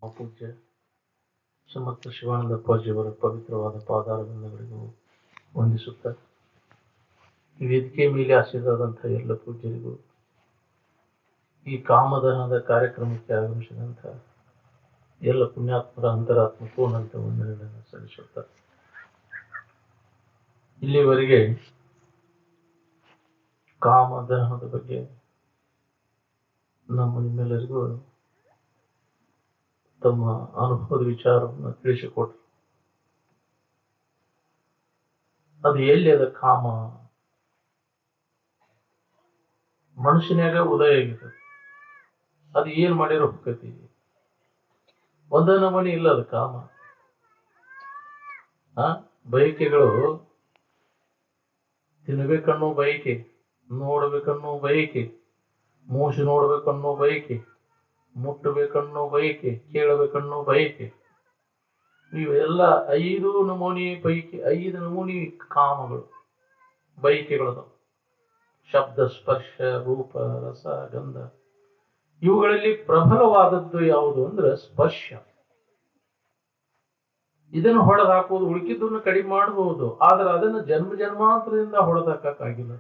ಪೂಜ್ಯ ಸಮರ್ಥ ಶಿವಾನಂದ ಅಪ್ಪಾಜಿಯವರ ಪವಿತ್ರವಾದ ಪಾದಾರವಿಂದಗಳಿಗೂ ವಂದಿಸುತ್ತ ಈ ವೇದಿಕೆ ಮೇಲೆ ಆಸೀನರಾದಂಥ ಎಲ್ಲ ಪೂಜ್ಯರಿಗೂ ಈ ಕಾಮದಹನದ ಕಾರ್ಯಕ್ರಮಕ್ಕೆ ಆಗಮಿಸಿದಂಥ ಎಲ್ಲ ಪುಣ್ಯಾತ್ಮರ ಅಂತರಾತ್ಮಕ್ಕೂ ನಂತ ವಂದನೆಗಳನ್ನು ಸಲ್ಲಿಸುತ್ತಾರೆ. ಇಲ್ಲಿವರೆಗೆ ಕಾಮದಹನದ ಬಗ್ಗೆ ನಿಮ್ಮೆಲ್ಲರಿಗೂ ತಮ್ಮ ಅನುಭವದ ವಿಚಾರವನ್ನು ತಿಳಿಸಿಕೊಟ್ರು. ಅದು ಎಲ್ಲಿ ಅದ ಕಾಮ ಮನುಷ್ಯನಾಗ ಉದಯ ಆಗಿದೆ. ಅದು ಏನ್ ಮಾಡಿರೋ ಹೋಗತಿ ಒಂದ ನಮನಿ ಇಲ್ಲ. ಅದು ಕಾಮ ಬಯಕೆಗಳು, ತಿನ್ಬೇಕನ್ನೋ ಬಯಕೆ, ನೋಡ್ಬೇಕನ್ನೋ ಬಯಕೆ, ಮೂಸಿ ನೋಡ್ಬೇಕನ್ನೋ ಬಯಕೆ, ಮುಟ್ಟಬೇಕನ್ನೋ ಬಯಕೆ, ಕೇಳಬೇಕನ್ನೋ ಬಯಕೆ, ಇವೆಲ್ಲ 5 ನಮೂನಿ ಪೈಕಿ 5 ನಮೂನಿ ಕಾಮಗಳು, ಬಯಕೆಗಳದು. ಶಬ್ದ, ಸ್ಪರ್ಶ, ರೂಪ, ರಸ, ಗಂಧ. ಇವುಗಳಲ್ಲಿ ಪ್ರಬಲವಾದದ್ದು ಯಾವುದು ಅಂದ್ರೆ ಸ್ಪರ್ಶ. ಇದನ್ನು ಹೊಡೆದು ಹಾಕುವುದು, ಉಳಿಕಿದ್ದನ್ನು ಕಡಿಮೆ ಮಾಡಬಹುದು, ಆದ್ರೆ ಅದನ್ನು ಜನ್ಮ ಜನ್ಮಾಂತರದಿಂದ ಹೊಡೆದಾಕಾಗಿಲ್ಲ.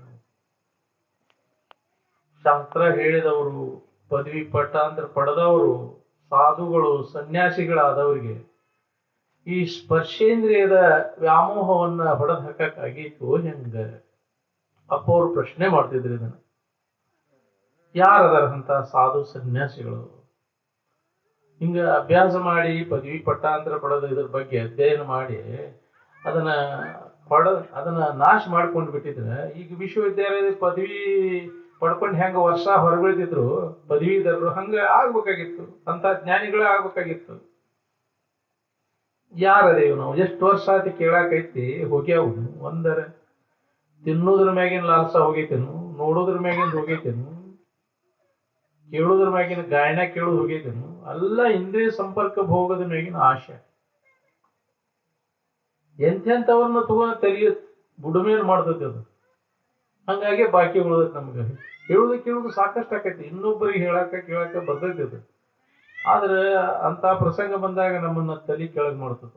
ಶಾಸ್ತ್ರ ಹೇಳಿದವರು, ಪದವಿ ಪಟ್ಟಾಂತರ ಪಡೆದವರು, ಸಾಧುಗಳು, ಸನ್ಯಾಸಿಗಳಾದವರಿಗೆ ಈ ಸ್ಪರ್ಶೇಂದ್ರಿಯದ ವ್ಯಾಮೋಹವನ್ನ ಹೊಡೆದು ಹಾಕಕ್ಕಾಗಿತ್ತು ಹೆಂಗ? ಅಪ್ಪ ಅವರು ಪ್ರಶ್ನೆ ಮಾಡ್ತಿದ್ರು ಇದನ್ನ. ಯಾರದಾರಂತ ಸಾಧು ಸನ್ಯಾಸಿಗಳು ಹಿಂಗ ಅಭ್ಯಾಸ ಮಾಡಿ ಪದವಿ ಪಟ್ಟಾಂತರ ಪಡೆದು ಇದ್ರ ಬಗ್ಗೆ ಅಧ್ಯಯನ ಮಾಡಿ ಅದನ್ನ ನಾಶ ಮಾಡ್ಕೊಂಡು ಬಿಟ್ಟಿದ್ರೆ ಈಗ ವಿಶ್ವವಿದ್ಯಾಲಯದ ಪದವಿ ಪಡ್ಕೊಂಡು ಹೆಂಗ ವರ್ಷ ಹೊರಬೀಳ್ತಿದ್ರು ಪದವೀಧರರು, ಹಂಗ ಆಗ್ಬೇಕಾಗಿತ್ತು. ಅಂತ ಜ್ಞಾನಿಗಳೇ ಆಗ್ಬೇಕಾಗಿತ್ತು. ಯಾರದೇವ್ ನಾವು? ಎಷ್ಟು ವರ್ಷ ಆಯ್ತು ಕೇಳಾಕೈತಿ, ಹೋಗ್ಯಾವು. ಒಂದರ ತಿನ್ನೋದ್ರ ಮ್ಯಾಗಿನ ಲಾಲ್ಸ ಹೋಗೈತೇನು, ನೋಡೋದ್ರ ಮ್ಯಾಗಿನ ಹೋಗೈತೇನು, ಕೇಳೋದ್ರ ಮ್ಯಾಗಿನ ಗಾಯನ ಕೇಳೋದು ಹೋಗೈತೇನು? ಅಲ್ಲ ಇಂದ್ರಿಯ ಸಂಪರ್ಕ ಭೋಗದ ಮ್ಯಾಗಿನ ಆಶೆ. ಎಂತೆಂಥವ್ರನ್ನ ತಗೊಂಡ ತಲೆಯ ಬುಡಮೇಲ್ ಮಾಡ್ತೈತಿ ಅದು. ಹಂಗಾಗಿ ಬಾಕಿ ಉಳಿದೈತಿ ನಮ್ಗೆ. ಕೇಳುದು ಸಾಕಷ್ಟು ಆಕೈತಿ, ಇನ್ನೊಬ್ಬರಿಗೆ ಕೇಳಾಕ ಬರ್ತೈತಿ ಅದು. ಆದ್ರೆ ಅಂತ ಪ್ರಸಂಗ ಬಂದಾಗ ನಮ್ಮನ್ನ ತಲೆ ಕೆಳಗ್ ಮಾಡ್ತದ.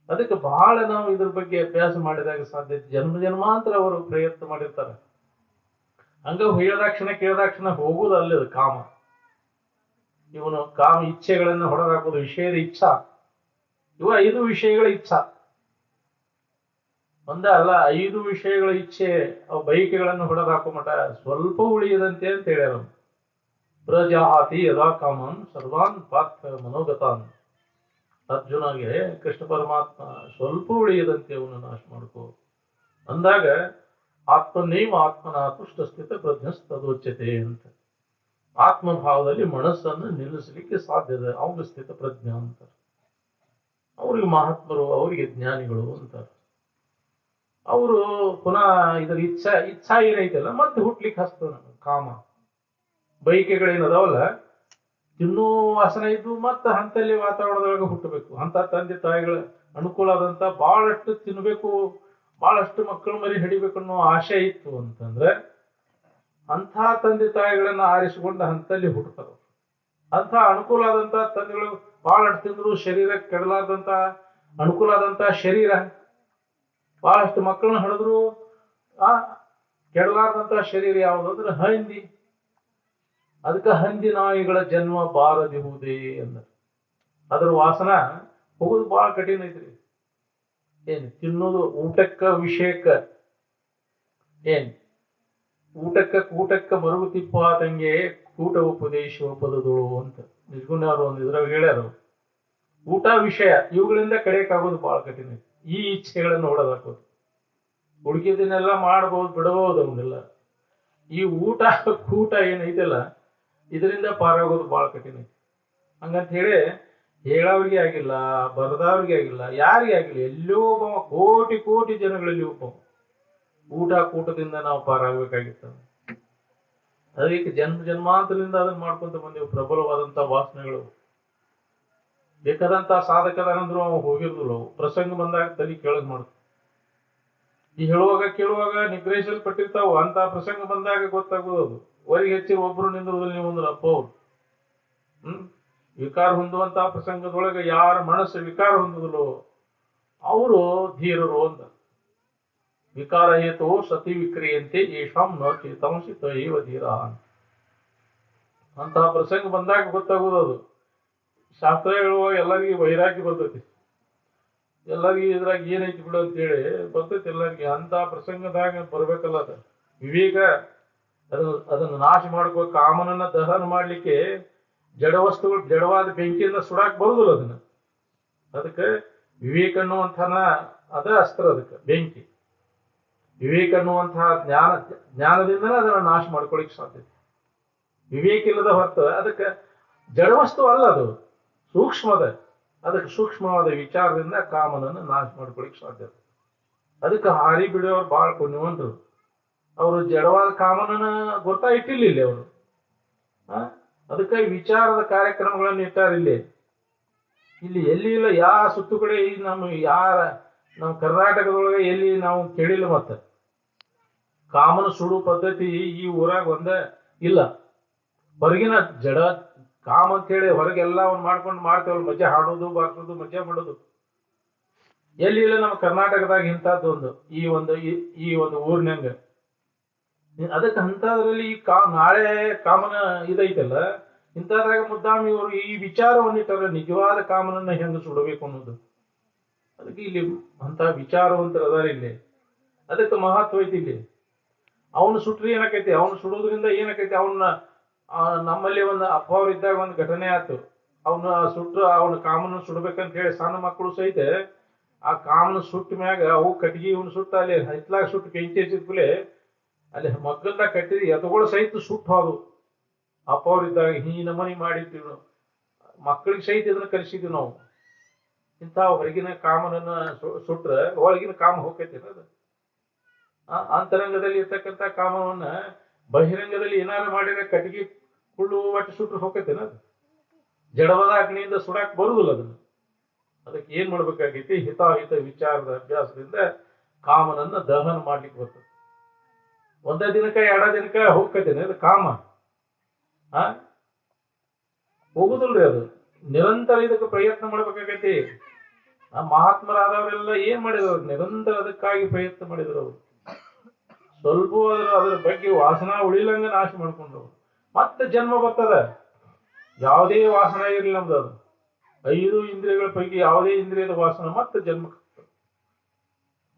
ಅದಕ್ಕೆ ಬಹಳ ನಾವು ಇದ್ರ ಬಗ್ಗೆ ಅಭ್ಯಾಸ ಮಾಡಿದಾಗ ಸಾಧ್ಯ. ಜನ್ಮ ಜನ್ಮಾಂತರ ಅವರು ಪ್ರಯತ್ನ ಮಾಡಿರ್ತಾರೆ. ಹಂಗ ಕೇಳದಾಕ್ಷಣ ಹೋಗುದು ಅಲ್ಲದು ಕಾಮ. ಇವನು ಕಾಮ ಇಚ್ಛೆಗಳನ್ನ ಹೊಡೆದಾಕೋದು, ವಿಷಯದ ಇಚ್ಛಾ. ಇವ 5 ವಿಷಯಗಳ ಇಚ್ಛಾ ಒಂದ ಅಲ್ಲ, 5 ವಿಷಯಗಳ ಇಚ್ಛೆ, ಅವು ಬಯಕೆಗಳನ್ನು ಹೊಡೆದಾಕೋ ಮಟ ಸ್ವಲ್ಪ ಉಳಿಯದಂತೆ ಅಂತ ಹೇಳ್ಯಾರ. ಪ್ರಜಾತಿ ಯದಾ ಕಾಮನ್ ಸರ್ವಾನ್ ಪಾರ್ಥ ಮನೋಗತಾನ್. ಅರ್ಜುನಗೆ ಕೃಷ್ಣ ಪರಮಾತ್ಮ ಸ್ವಲ್ಪ ಉಳಿಯದಂತೆ ಅವನು ನಾಶ ಮಾಡ್ಕೋ ಅಂದಾಗ, ಆತ್ಮನೈವ ಆತ್ಮನ ತುಷ್ಟ ಸ್ಥಿತ ಪ್ರಜ್ಞಸ್ತದೋಚ್ಯತೆ ಅಂತ. ಆತ್ಮಭಾವದಲ್ಲಿ ಮನಸ್ಸನ್ನು ನಿಲ್ಲಿಸಲಿಕ್ಕೆ ಸಾಧ್ಯದ ಅವಂಗ ಸ್ಥಿತ ಪ್ರಜ್ಞ ಅಂತಾರೆ. ಅವ್ರಿಗೆ ಮಹಾತ್ಮರು, ಅವರಿಗೆ ಜ್ಞಾನಿಗಳು ಅಂತಾರೆ. ಅವರು ಪುನಃ ಇದರ ಇಚ್ಛಾ ಏನೈತಲ್ಲ ಮತ್ತೆ ಹುಟ್ಲಿಕ್ಕೆ ಹಸ್ತದ. ಕಾಮ ಬಯಕೆಗಳೇನದಾವಲ್ಲ, ತಿನ್ನೋ ವಾಸನ ಇದ್ದು ಮತ್ತೆ ಹಂತಲ್ಲಿ ವಾತಾವರಣದೊಳಗೆ ಹುಟ್ಟಬೇಕು. ಅಂತ ತಂದೆ ತಾಯಿಗಳ ಅನುಕೂಲ ಆದಂತ ಬಹಳಷ್ಟು ತಿನ್ಬೇಕು, ಬಹಳಷ್ಟು ಮಕ್ಕಳು ಮರಿ ಹಿಡಿಬೇಕು ಅನ್ನೋ ಆಶೆ ಇತ್ತು ಅಂತಂದ್ರೆ ಅಂಥ ತಂದೆ ತಾಯಿಗಳನ್ನ ಆರಿಸಿಕೊಂಡ ಹಂತಲ್ಲಿ ಹುಟ್ಟುತ್ತಾರ. ಅಂಥ ಅನುಕೂಲ ಆದಂತ ತಂದೆಗಳು ಬಹಳಷ್ಟು ತಿಂದ್ರು ಶರೀರ ಕೆಡಲಾದಂತ ಅನುಕೂಲ ಆದಂತ ಶರೀರ, ಬಹಳಷ್ಟು ಮಕ್ಕಳನ್ನ ಹಿಡಿದ್ರು ಕೆಡಲಾರ್ದಂತ ಶರೀರ ಯಾವುದು ಅಂದ್ರೆ ಹಂದಿ. ಅದಕ್ಕೆ ಹಂದಿ ನಾಯಿಗಳ ಜನ್ಮ ಬಾರದಿರುವುದೇ ಅಂದ. ಅದ್ರ ವಾಸನ ಹೋಗುದು ಬಹಳ ಕಠಿಣ ಐತ್ರಿ. ಏನ್ ತಿನ್ನೋದು ಊಟಕ್ಕ ವಿಷಯಕ್ಕ, ಏನ್ ಕೂಟಕ್ಕ ಮರುಗುತಿಪ್ಪ ತಂಗೆ ಕೂಟ ಉಪದೇಶ ಪದದೋಳು ಅಂತ ನಿಜಗುಣವ್ರು ಒಂದು ಇದ್ರಾಗ ಹೇಳ್ಯಾರ. ಊಟ ವಿಷಯ ಇವುಗಳಿಂದ ಕಡೆಯಕ್ಕಾಗೋದು ಬಹಳ ಕಠಿಣ ಐತಿ. ಈ ಇಚ್ಛೆಗಳನ್ನು ಹೊಡೆದಾಕೋದು. ಉಳಿಕೆದನ್ನೆಲ್ಲ ಮಾಡಬಹುದು, ಬಿಡಬಹುದು ಅವನ್ನೆಲ್ಲ. ಈ ಊಟ ಕೂಟ ಏನೈತಲ್ಲ, ಇದರಿಂದ ಪಾರಾಗೋದು ಬಹಳ ಕಠಿಣ ಐತಿ. ಹಂಗಂತ ಹೇಳಿ ಹೇಳೋರಿಗೆ ಆಗಿಲ್ಲ, ಬರದವ್ರಿಗೆ ಆಗಿಲ್ಲ, ಯಾರಿಗೆ ಆಗಿಲ್ಲ, ಎಲ್ಲೋ ಒಬ್ಬ, ಕೋಟಿ ಜನಗಳಲ್ಲಿ ಒಬ್ಬ ಊಟ ಕೂಟದಿಂದ ನಾವು ಪಾರಾಗಬೇಕಾಗಿತ್ತು. ಅದಕ್ಕೆ ಜನ್ಮಾಂತರದಿಂದ ಅದನ್ನ ಮಾಡ್ಕೊಂತ ಬಂದೆವು. ಪ್ರಬಲವಾದಂತ ವಾಸನೆಗಳು. ಬೇಕಾದಂತ ಸಾಧಕದಂದ್ರು ಅವ ಹೋಗಿರ್ದಿಲ್ಲ. ಪ್ರಸಂಗ ಬಂದಾಗ ತಲೆ ಕೆಳಗ್ ಮಾಡ್ತ. ಈ ಕೇಳುವಾಗ ನಿಗ್ರಹಿಸಲ್ಪಟ್ಟಿರ್ತಾವ. ಅಂತ ಪ್ರಸಂಗ ಬಂದಾಗ ಗೊತ್ತಾಗೋದು. ಹೊರಗೆ ಹೆಚ್ಚಿ ಒಬ್ರು ನಿಂದ್ರದಲ್ಲಿ ನೀವು ಒಂದು ಅಪ್ಪ ಅವ್ರು ವಿಕಾರ ಹೊಂದುವಂತಹ ಪ್ರಸಂಗದೊಳಗೆ ಯಾರ ಮನಸ್ಸು ವಿಕಾರ ಹೊಂದುದಲ್ಲೋ ಅವರು ಧೀರರು ಅಂತ. ವಿಕಾರ ಹೇತು ಸತಿ ವಿಕ್ರಿಯಂತೆ ಯೇಷಾಂ ನ ಚೇತಾಂಸಿ ತಯೇವ ಧೀರ ಅಂತಹ ಪ್ರಸಂಗ ಬಂದಾಗ ಗೊತ್ತಾಗುವುದು. ಅದು ಶಾಸ್ತ್ರ ಹೇಳುವಾಗ ಎಲ್ಲರಿಗೂ ವೈರಾಗ್ಯ ಬರ್ತೈತಿ, ಎಲ್ಲರಿಗೂ ಇದ್ರಾಗ ಏನೈತಿ ಬಿಡು ಅಂತೇಳಿ ಬರ್ತೈತಿ ಎಲ್ಲರಿಗೆ. ಅಂತ ಪ್ರಸಂಗದಾಗ ಬರ್ಬೇಕಲ್ಲ ಅದ ವಿವೇಕ. ಅದನ್ನು ನಾಶ ಮಾಡ್ಕೋ, ಕಾಮನನ್ನ ದಹನ ಮಾಡ್ಲಿಕ್ಕೆ ಜಡ ವಸ್ತುಗಳು ಜಡವಾದ ಬೆಂಕಿಯಿಂದ ಸುಡಾಕ್ ಬರುದಿಲ್ಲ ಅದನ್ನ. ಅದಕ್ಕೆ ವಿವೇಕ ಅನ್ನುವಂಥನ ಅದ ಅಸ್ತ್ರ, ಅದಕ್ಕೆ ಬೆಂಕಿ. ವಿವೇಕ ಅನ್ನುವಂತಹ ಜ್ಞಾನದಿಂದನೇ ಅದನ್ನ ನಾಶ ಮಾಡ್ಕೊಳಿಕ್ ಸಾಧ್ಯತೆ. ವಿವೇಕ ಇಲ್ಲದ ಹೊರತು ಅದಕ್ಕೆ ಜಡವಸ್ತು ಅಲ್ಲ, ಅದು ಸೂಕ್ಷ್ಮದ. ಅದಕ್ಕೆ ಸೂಕ್ಷ್ಮವಾದ ವಿಚಾರದಿಂದ ಕಾಮನನ್ನು ನಾಶ ಮಾಡ್ಕೊಳಿಕ್ ಸಾಧ್ಯತೆ. ಅದಕ್ಕೆ ಹಾರಿ ಬಿಡೋರು ಬಹಳ ಪುಣ್ಯವಂತರು. ಅವರು ಜಡವಾದ ಕಾಮನನ್ನ ಗೊತ್ತಾ ಇಟ್ಟಿಲ್ಲ ಇಲ್ಲಿ ಅವರು. ಅದಕ್ಕೆ ವಿಚಾರದ ಕಾರ್ಯಕ್ರಮಗಳನ್ನು ಇಟ್ಟಾರಿಲ್ಲಿ. ಇಲ್ಲಿ ಎಲ್ಲಿ ಇಲ್ಲ, ಯಾವ ಸುತ್ತು ಕಡೆ ನಮ್ಮ ಕರ್ನಾಟಕದೊಳಗೆ ಎಲ್ಲಿ ನಾವು ಕೇಳಿಲ್ಲ. ಮತ್ತೆ ಕಾಮನ ಸುಡು ಪದ್ಧತಿ ಈ ಊರಾಗ ಒಂದೇ ಇಲ್ಲ. ಹೊರಗಿನ ಜಡ ಕಾಮ ಅಂತ ಹೇಳಿ ಹೊರಗೆಲ್ಲ ಅವ್ನು ಮಾಡ್ಕೊಂಡು ಮಾಡ್ತೇವಲ್ಲ, ಮಜಾ ಹಾಡೋದು ಬಾರ್ಸೋದು ಮಜಾ ಮಾಡೋದು. ಎಲ್ಲಿ ಇಲ್ಲ ನಮ್ಮ ಕರ್ನಾಟಕದಾಗ ಇಂಥದ್ದು ಈ ಒಂದು ಊರಿನಂಗ. ಅದಕ್ಕೆ ಅಂತದ್ರಲ್ಲಿ ನಾಳೆ ಕಾಮನ ಇದೈತಲ್ಲ, ಇಂಥದ್ರಾಗ ಮುದ್ದಾಮಿ ಇವರು ಈ ವಿಚಾರವನ್ನಿಟ್ಟಾರ, ನಿಜವಾದ ಕಾಮನನ್ನ ಹೆಂಗ ಸುಡಬೇಕು ಅನ್ನೋದು. ಅದಕ್ಕೆ ಇಲ್ಲಿ ಅಂತ ವಿಚಾರವಂತರ ಅದಾರ ಇಲ್ಲಿ. ಅದಕ್ಕೆ ಮಹತ್ವ ಐತಿ ಇಲ್ಲಿ. ಅವನು ಸುಟ್ರಿ ಏನಕೈತಿ, ಅವನು ಸುಡೋದ್ರಿಂದ ಏನಕೈತಿ, ಅವನ್ನ ನಮ್ಮಲ್ಲಿ ಒಂದು ಅಪ್ಪವ್ರು ಇದ್ದಾಗ ಒಂದು ಘಟನೆ ಆಯ್ತು. ಅವನ ಸುಟ್ಟು ಅವನ ಕಾಮನ ಸುಡ್ಬೇಕಂತ ಹೇಳಿ ಸಣ್ಣ ಮಕ್ಕಳು ಸಹಿತ ಆ ಕಾಮನ ಸುಟ್ಟ ಮ್ಯಾಗ ಅವು ಕಟ್ಟಿಗೆ ಇವನು ಸುಟ್ಟ ಅಲ್ಲಿ ಹೈತ್ಲಾಗ ಸುಟ್ಟು ಬೆಂಕಿ ಹಚ್ಚಿದ್ಕೂಲೆ ಅಲ್ಲಿ ಮಗ್ಗಲ್ದಾಗ ಕಟ್ಟಿದ್ವಿ ಎತ್ತುಗಳು ಸಹಿತ ಸುಟ್ಟು ಹೋದು. ಅಪ್ಪವ್ರು ಇದ್ದಾಗ ಈ ನಮನಿ ಮಾಡಿರ್ತೀವಿ ನಾವು, ಮಕ್ಕಳಿಗೆ ಸಹಿತ ಇದನ್ನ ಕಲಿಸಿದ್ವಿ ನಾವು. ಇಂಥ ಹೊರಗಿನ ಕಾಮನನ್ನ ಸುಟ್ರೆ ಒಳಗಿನ ಕಾಮ ಹೋಗ್ತೈತಿ. ಅದು ಅಂತರಂಗದಲ್ಲಿ ಇರ್ತಕ್ಕಂಥ ಕಾಮವನ್ನ ಬಹಿರಂಗದಲ್ಲಿ ಏನಾರು ಮಾಡಿದ್ರೆ ಕಟ್ಟಿಗೆ ಕುಳ್ಳು ಒಟ್ಟು ಸುಟ್ರು ಹೋಗ್ತೇನೆ. ಅದು ಜಡವಾದ ಅಗ್ನಿಯಿಂದ ಸುಡಾಕ್ ಬರುದಿಲ್ಲ ಅದನ್ನ. ಅದಕ್ಕೆ ಏನ್ ಮಾಡ್ಬೇಕಾಗೈತಿ, ಹಿತಾಹಿತ ವಿಚಾರದ ಅಭ್ಯಾಸದಿಂದ ಕಾಮನನ್ನ ದಹನ ಮಾಡ್ಲಿಕ್ಕೆ ಬರ್ತದೆ. ಒಂದೇ ದಿನಕ್ಕ ಎರಡ ದಿನಕ್ಕ ಹೋಗ್ತೇನೆ ಅದು ಕಾಮ ಹೋಗುದಿಲ್ರಿ. ಅದು ನಿರಂತರ ಇದಕ್ಕೆ ಪ್ರಯತ್ನ ಮಾಡ್ಬೇಕಾಗೈತಿ. ಆ ಮಹಾತ್ಮರಾದವರೆಲ್ಲ ಏನ್ ಮಾಡಿದ್ರು, ನಿರಂತರ ಅದಕ್ಕಾಗಿ ಪ್ರಯತ್ನ ಮಾಡಿದ್ರು. ಅವರು ಸ್ವಲ್ಪ ಅದ್ರ ಬಗ್ಗೆ ವಾಸನ ಉಳಿಲಂಗ ನಾಶ ಮಾಡ್ಕೊಂಡ್ರು. ಮತ್ತೆ ಜನ್ಮ ಬರ್ತದ. ಯಾವುದೇ ವಾಸನ ಇರಲಿ ನಮ್ದು, ಅದು 5 ಇಂದ್ರಿಯಗಳ ಪೈಕಿ ಯಾವುದೇ ಇಂದ್ರಿಯದ ವಾಸನ ಮತ್ತೆ ಜನ್ಮ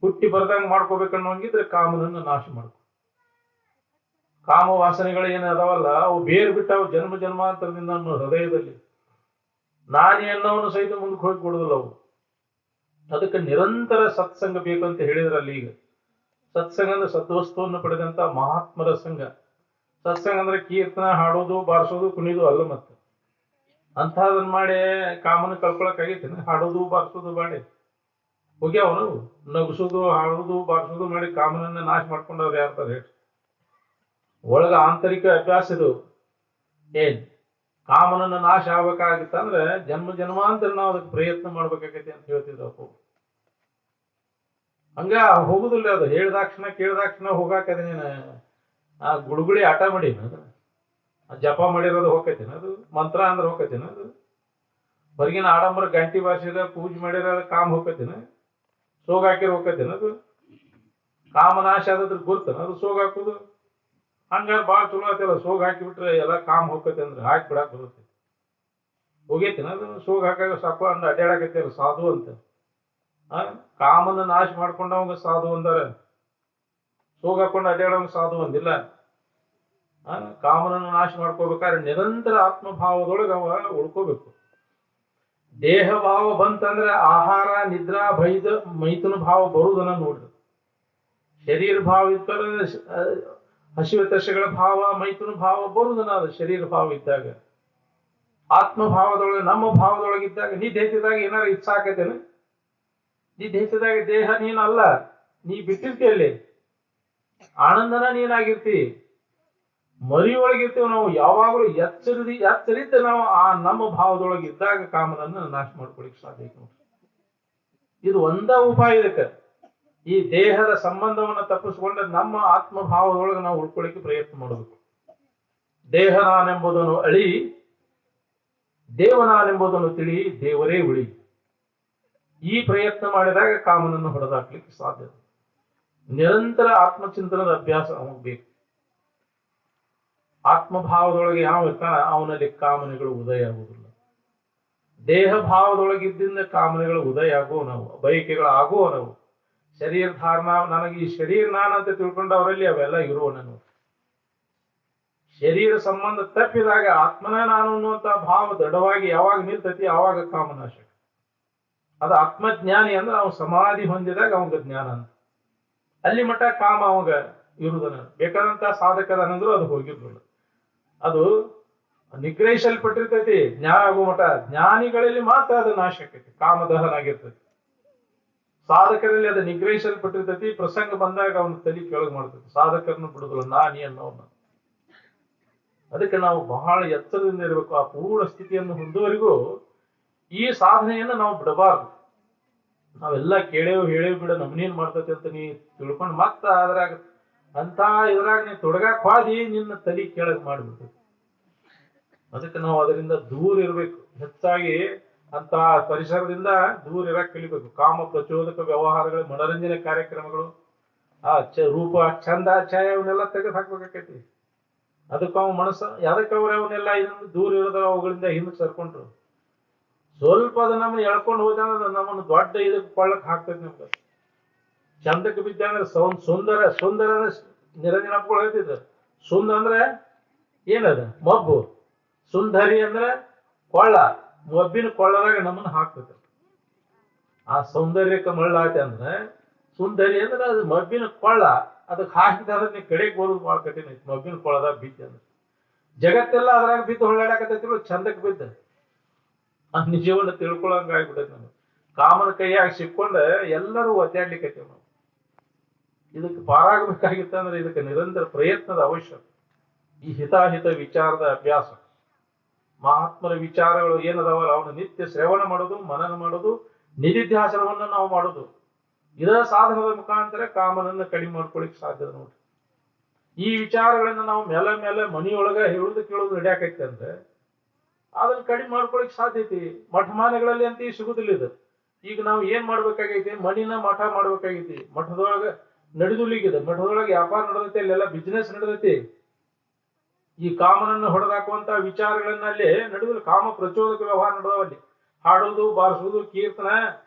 ಹುಟ್ಟಿ ಬರ್ದಂಗ ಮಾಡ್ಕೋಬೇಕನ್ನೋಂಗಿದ್ರೆ ಕಾಮನನ್ನ ನಾಶ ಮಾಡ್ಕೊ. ಕಾಮ ವಾಸನೆಗಳು ಏನ ಅದಾವಲ್ಲ, ಅವು ಬೇರು ಬಿಟ್ಟಾವು ಜನ್ಮ ಜನ್ಮಾಂತರದಿಂದ ನಮ್ಮ ಹೃದಯದಲ್ಲಿ. ನಾನಿ ಅನ್ನೋನು ಸಹಿತ ಮುಂದಕ್ಕೆ ಹೋಗಿ ಕೊಡುದಿಲ್ಲ ಅವು. ಅದಕ್ಕೆ ನಿರಂತರ ಸತ್ಸಂಗ ಬೇಕಂತ ಹೇಳಿದ್ರಲ್ಲಿ. ಈಗ ಸತ್ಸಂಗ ಅಂದ್ರೆ ಸದ್ವಸ್ತುವನ್ನು ಪಡೆದಂತ ಮಹಾತ್ಮರ ಸಂಘ. ಸತ್ಸಂಗ ಅಂದ್ರೆ ಕೀರ್ತನ ಹಾಡೋದು ಬಾರಿಸೋದು ಕುಣಿದು ಅಲ್ಲ. ಮತ್ತೆ ಅಂತದನ್ನ ಮಾಡಿ ಕಾಮನ ಕಳ್ಕೊಳಕ್ ಆಗೈತೇನೆ? ಹಾಡೋದು ಬಾರಿಸೋದು ಮಾಡಿ ಹೋಗ್ಯಾವನು. ನಗಿಸೋದು ಹಾಡೋದು ಬಾರಿಸೋದು ಮಾಡಿ ಕಾಮನನ್ನ ನಾಶ ಮಾಡ್ಕೊಂಡವ್ರು ಯಾರ್ತಾರೆ ಹೇಳಿ? ಒಳಗ ಆಂತರಿಕ ಅಭ್ಯಾಸ ಇದು. ಏನ್ ಕಾಮನನ್ನ ನಾಶ ಆಗ್ಬೇಕಾಗಿತ್ತಂದ್ರೆ ಜನ್ಮ ಜನ್ಮಾಂತರ ನಾವು ಅದಕ್ಕೆ ಪ್ರಯತ್ನ ಮಾಡ್ಬೇಕಾಗೈತಿ ಅಂತ ಹೇಳ್ತಿದ್ರಪ್ಪ. ಹಂಗ ಹೋಗುದಿಲ್ಲ ಅದು. ಹೇಳ್ದಾಕ್ಷಣ ಕೇಳ್ದಾಕ್ಷಣ ಹೋಗಾಕದ ನೀನು ಆ ಗುಳುಗುಳಿ ಆಟ ಮಾಡೀನ, ಜಪ ಮಾಡಿರೋದು ಹೋಗ್ತೇನೆ, ಅದು ಮಂತ್ರ ಅಂದ್ರೆ ಹೋಗ್ತೇನೆ. ಅದು ಹೊರಗಿನ ಆಡಂಬರ ಗಂಟಿ ಬಾರಿಸಿದ ಪೂಜೆ ಮಾಡಿರೋದು ಕಾಮ ಹೋಗ್ತೇನೆ, ಸೋಗ ಹಾಕಿರೋ ಹೋಗ್ತೇನೆ. ಅದು ಕಾಮನಾಶ ಆದದ್ರ ಗುರ್ತನ ಅದು ಸೋಗ ಹಾಕುದು. ಹಂಗಾರ ಬಾಳ ಚಲೋ ಆತಲ್ಲ, ಸೋಗ ಹಾಕಿಬಿಟ್ರೆ ಎಲ್ಲ ಕಾಮ ಹೋಗ್ತೈತೆ ಅಂದ್ರೆ ಹಾಕಿ ಬಿಡಾಕ್ ಬರುತ್ತೆ. ಹೋಗೈತಿನ ಅದು ಸೋಗ ಹಾಕಾಗ ಸಾಕು ಅಂದ ಅಡ್ಡಾಡಕತ್ತಲ್ಲ ಸಾಧು ಅಂತ. ಕಾಮನ ನಾಶ ಮಾಡ್ಕೊಂಡವಂಗ ಸಾಧು ಅಂದಾರ, ಸೋಗ ಹಾಕೊಂಡು ಅಡ್ಡಾಡವಂಗ ಸಾಧು ಅಂದಿಲ್ಲ. ಕಾಮನನ್ನು ನಾಶ ಮಾಡ್ಕೋಬೇಕಾದ್ರೆ ನಿರಂತರ ಆತ್ಮಭಾವದೊಳಗೆ ಅವ ಉಳ್ಕೋಬೇಕು. ದೇಹ ಭಾವ ಬಂತಂದ್ರೆ ಆಹಾರ ನಿದ್ರಾ ಭೈದ ಮೈಥುನ ಭಾವ ಬರುವುದನ್ನ ನೋಡ್ರಿ. ಶರೀರ ಭಾವ ಇದ್ದರೆ ಹಸಿವೆ ತರ್ಷಗಳ ಭಾವ ಮೈಥುನ ಭಾವ ಬರುವುದನ್ನ ಅದು ಶರೀರ ಭಾವ ಇದ್ದಾಗ. ಆತ್ಮಭಾವದೊಳಗೆ ನಮ್ಮ ಭಾವದೊಳಗಿದ್ದಾಗ ನಿದ್ದೆ ಹೆಚ್ಚಿದಾಗ ಏನಾರು ಇಚ್ಛಾಕತೇನೆ? ನಿದ್ದೆ ಹೆಚ್ಚಿದಾಗ ದೇಹ ನೀನಲ್ಲ, ನೀ ಬಿಟ್ಟಿರ್ತೀಯಲ್ಲಿ ಆನಂದನ ನೀನಾಗಿರ್ತಿ. ಮರಿಯೊಳಗಿರ್ತೀವಿ ನಾವು ಯಾವಾಗಲೂ ಎಚ್ಚರಿತ ನಾವು ಆ ನಮ್ಮ ಭಾವದೊಳಗೆ ಇದ್ದಾಗ ಕಾಮನನ್ನ ನಾಶ ಮಾಡ್ಕೊಳಿಕ್ ಸಾಧ್ಯ. ಇದು ಒಂದ ಉಪಾಯ ಇದಕ್ಕೆ. ಈ ದೇಹದ ಸಂಬಂಧವನ್ನ ತಪ್ಪಿಸ್ಕೊಂಡ ನಮ್ಮ ಆತ್ಮಭಾವದೊಳಗೆ ನಾವು ಉಳ್ಕೊಳ್ಳಿಕ್ಕೆ ಪ್ರಯತ್ನ ಮಾಡಬೇಕು. ದೇಹ ನಾನೆಂಬುದನ್ನು ಅಳಿ ದೇವನಾನೆಂಬುದನ್ನು ತಿಳಿ, ದೇವರೇ ಉಳಿ. ಈ ಪ್ರಯತ್ನ ಮಾಡಿದಾಗ ಕಾಮನನ್ನು ಹೊಡೆದಾಕ್ಲಿಕ್ಕೆ ಸಾಧ್ಯ. ನಿರಂತರ ಆತ್ಮಚಿಂತನದ ಅಭ್ಯಾಸ ಅವನಿಗೆ ಬೇಕು. ಆತ್ಮಭಾವದೊಳಗೆ ಯಾವ ಇರ್ತಾನ ಅವನಲ್ಲಿ ಕಾಮನೆಗಳು ಉದಯ ಆಗುವುದಿಲ್ಲ. ದೇಹ ಭಾವದೊಳಗಿದ್ದಿಂದ ಕಾಮನೆಗಳು ಉದಯ ಆಗುವ ನಾವು, ಬಯಕೆಗಳು ಆಗುವ ನಾವು. ಶರೀರ ಧಾರಣ, ನನಗೆ ಈ ಶರೀರ ನಾನಂತ ತಿಳ್ಕೊಂಡವರಲ್ಲಿ ಅವೆಲ್ಲ ಇರುವ ನಾನು. ಶರೀರ ಸಂಬಂಧ ತಪ್ಪಿದಾಗ ಆತ್ಮನ ನಾನು ಅನ್ನುವಂತ ಭಾವ ದೃಢವಾಗಿ ಯಾವಾಗ ನಿಲ್ತತಿ ಆವಾಗ ಕಾಮನಾಶ. ಅದು ಆತ್ಮಜ್ಞಾನಿ ಅಂದ್ರೆ ಅವ್ನು ಸಮಾಧಿ ಹೊಂದಿದಾಗ ಅವಂಗ ಜ್ಞಾನ ಅಂತ. ಅಲ್ಲಿ ಮಟ್ಟ ಕಾಮ ಅವಾಗ ಇರುವುದನ್ನ ಬೇಕಾದಂತ ಸಾಧಕದನಂದ್ರು ಅದು ಹೋಗಿರ್ಲಿಲ್ಲ. ಅದು ನಿಗ್ರಹಿಸಲ್ಪಟ್ಟಿರ್ತೈತಿ. ಜ್ಞಾನ ಆಗುವ ಮಠ ಜ್ಞಾನಿಗಳಲ್ಲಿ ಮಾತ್ರ ಅದು ನಾಶ ಆಕೈತಿ, ಕಾಮದಹನ ಆಗಿರ್ತೈತಿ. ಸಾಧಕರಲ್ಲಿ ಅದು ನಿಗ್ರಹಿಸಲ್ಪಟ್ಟಿರ್ತೈತಿ. ಪ್ರಸಂಗ ಬಂದಾಗ ಅವನ ತಲೆ ಕೆಳಗೆ ಮಾಡ್ತೈತಿ. ಸಾಧಕರನ್ನು ಬಿಡುದಿಲ್ಲ, ನಾನಿ ಅನ್ನೋನ್ನ. ಅದಕ್ಕೆ ನಾವು ಬಹಳ ಎಚ್ಚರದಿಂದ ಇರಬೇಕು. ಆ ಪೂರ್ಣ ಸ್ಥಿತಿಯನ್ನು ಹೊಂದುವರೆಗೂ ಈ ಸಾಧನೆಯನ್ನು ನಾವು ಬಿಡಬಾರ್ದು. ನಾವೆಲ್ಲ ಕೇಳೇವು ಹೇಳೇವು ಬಿಡ ನಮ್ನೇನ್ ಮಾಡ್ತೈತಿ ಅಂತ ನೀ ತಿಳ್ಕೊಂಡು ಮತ್ತ ಅದ್ರಾಗ ಅಂತ ಇದ್ರಾಗ ನೀ ತೊಡಗಾಕ್ ಹೋದಿ, ನಿನ್ನ ತಲೆ ಕೆಳಗೆ ಮಾಡಿಬಿಡ್ತೈತಿ. ಅದಕ್ಕೆ ನಾವು ಅದರಿಂದ ದೂರ ಇರಬೇಕು. ಹೆಚ್ಚಾಗಿ ಅಂತ ಪರಿಸರದಿಂದ ದೂರ ಇರಕ್ ಕಲಿಬೇಕು. ಕಾಮ ಪ್ರಚೋದಕ ವ್ಯವಹಾರಗಳು, ಮನರಂಜನೆ ಕಾರ್ಯಕ್ರಮಗಳು, ಆ ರೂಪ ಚಂದ ಛಾಯೆ ಅವನ್ನೆಲ್ಲ ತೆಗೆದು ಹಾಕ್ಬೇಕಾಕೈತಿ. ಅದಕ್ಕೆ ಅವ ಮನಸ್ಸ ಯಾದಕ್ಕೆ ಅವನ್ನೆಲ್ಲ ಇದನ್ನು ದೂರ ಇರೋದ್ರ ಅವುಗಳಿಂದ ಹಿಂದಕ್ಕೆ ಸರ್ಕೊಂಡ್ರು. ಸ್ವಲ್ಪ ಅದು ನಮ್ಮನ್ನ ಎಳ್ಕೊಂಡು ಹೋದಂದ್ರೆ ನಮ್ಮನ್ನು ದೊಡ್ಡ ಇದಕ್ಕೆ ಕೊಳ್ಳಕ್ ಹಾಕ್ತೈತಿ. ನಮ್ಗೆ ಚಂದಕ್ಕೆ ಬಿದ್ದ ಅಂದ್ರೆ ಸುಂದರ ಸುಂದರ ನಿರಂಜನಪ್ಪಗಳು ಹೇಳ್ತಿದ್ರು. ಸುಂದ ಅಂದ್ರೆ ಏನದ ಮಬ್ಬು, ಸುಂದರಿ ಅಂದ್ರೆ ಕೊಳ್ಳ. ಮಬ್ಬಿನ ಕೊಳ್ಳದಾಗ ನಮ್ಮನ್ನ ಹಾಕ್ತೈತಿ. ಆ ಸೌಂದರ್ಯಕ್ಕೆ ಮಳ್ಳಾಯ್ತೆ ಅಂದ್ರೆ ಸುಂದರಿ ಅಂದ್ರೆ ಅದು ಮಬ್ಬಿನ ಕೊಳ್ಳ. ಅದಕ್ಕೆ ಹಾಕಿದ್ರೆ ನೀ ಕಡೆಗೆ ಬರೋದು ಬಹಳ ಕಠಿಣ ಐತಿ. ಮಬ್ಬಿನ ಕೊಳ್ಳದಾಗ ಬಿದ್ದ ಅಂದ್ರೆ ಜಗತ್ತೆಲ್ಲ ಅದ್ರಾಗ ಬಿದ್ದು ಹೊಳ್ಳಾಡಕತ್ತೈತಿ. ಚಂದಕ್ಕೆ ಬಿದ್ದ ನಿಜವನ್ನ ತಿಳ್ಕೊಳಂಗ ಆಗ್ಬಿಟ್ಟೈತಿ. ನಮ್ಗೆ ಕಾಮನ ಕೈಯಾಗಿ ಸಿಕ್ಕೊಂಡ ಎಲ್ಲರೂ ಒದ್ದಾಡ್ಲಿಕ್ಕೈತಿ. ನಾವು ಇದಕ್ಕೆ ಪಾರಾಗಬೇಕಾಗಿತ್ತಂದ್ರೆ ಇದಕ್ಕೆ ನಿರಂತರ ಪ್ರಯತ್ನದ ಅವಶ್ಯಕ. ಈ ಹಿತಾಹಿತ ವಿಚಾರದ ಅಭ್ಯಾಸ, ಮಹಾತ್ಮರ ವಿಚಾರಗಳು ಏನದಾವಲ್ಲ ಅವನು ನಿತ್ಯ ಶ್ರವಣ ಮಾಡೋದು, ಮನನ ಮಾಡೋದು, ನಿಧಿಧ್ಯಾಸನವನ್ನ ನಾವು ಮಾಡೋದು. ಇದರ ಸಾಧನದ ಮುಖಾಂತರ ಕಾಮನನ್ನ ಕಡಿಮೆ ಮಾಡ್ಕೊಳಿಕ್ ಸಾಧ್ಯ ನೋಡ್ರಿ. ಈ ವಿಚಾರಗಳನ್ನ ನಾವು ಮೇಲೆ ಮೇಲೆ ಮನಿಯೊಳಗ ಹೇಳುದು ಕೇಳುದು ನಡೆಯಾಕೈತಿ ಅಂದ್ರೆ ಅದನ್ನ ಕಡಿಮೆ ಮಾಡ್ಕೊಳಿಕ್ ಸಾಧ್ಯತೆ ಮಠಮಾನೆಗಳಲ್ಲಿ ಅಂತ ಸಿಗುದಿಲ್ಲ ಇದು. ಈಗ ನಾವು ಏನ್ ಮಾಡ್ಬೇಕಾಗೈತಿ, ಮನಿನ ಮಠ ಮಾಡ್ಬೇಕಾಗೈತಿ. ಮಠದೊಳಗ ನಡೆದುಲಿಗಿದೆ, ಮಠದೊಳಗೆ ವ್ಯಾಪಾರ ನಡೆದೈತಿ, ಅಲ್ಲೆಲ್ಲ ಬಿಸ್ನೆಸ್ ನಡೆದೈತಿ. ಈ ಕಾಮನನ್ನು ಹೊಡೆದಾಕುವಂತ ವಿಚಾರಗಳನ್ನಲ್ಲಿ ನಡೆದಿಲ್ಲ. ಕಾಮ ಪ್ರಚೋದಕ ವ್ಯವಹಾರ ನಡೆದವಲ್ಲಿ ಹಾಡೋದು, ಬಾರಿಸೋದು, ಕೀರ್ತನ.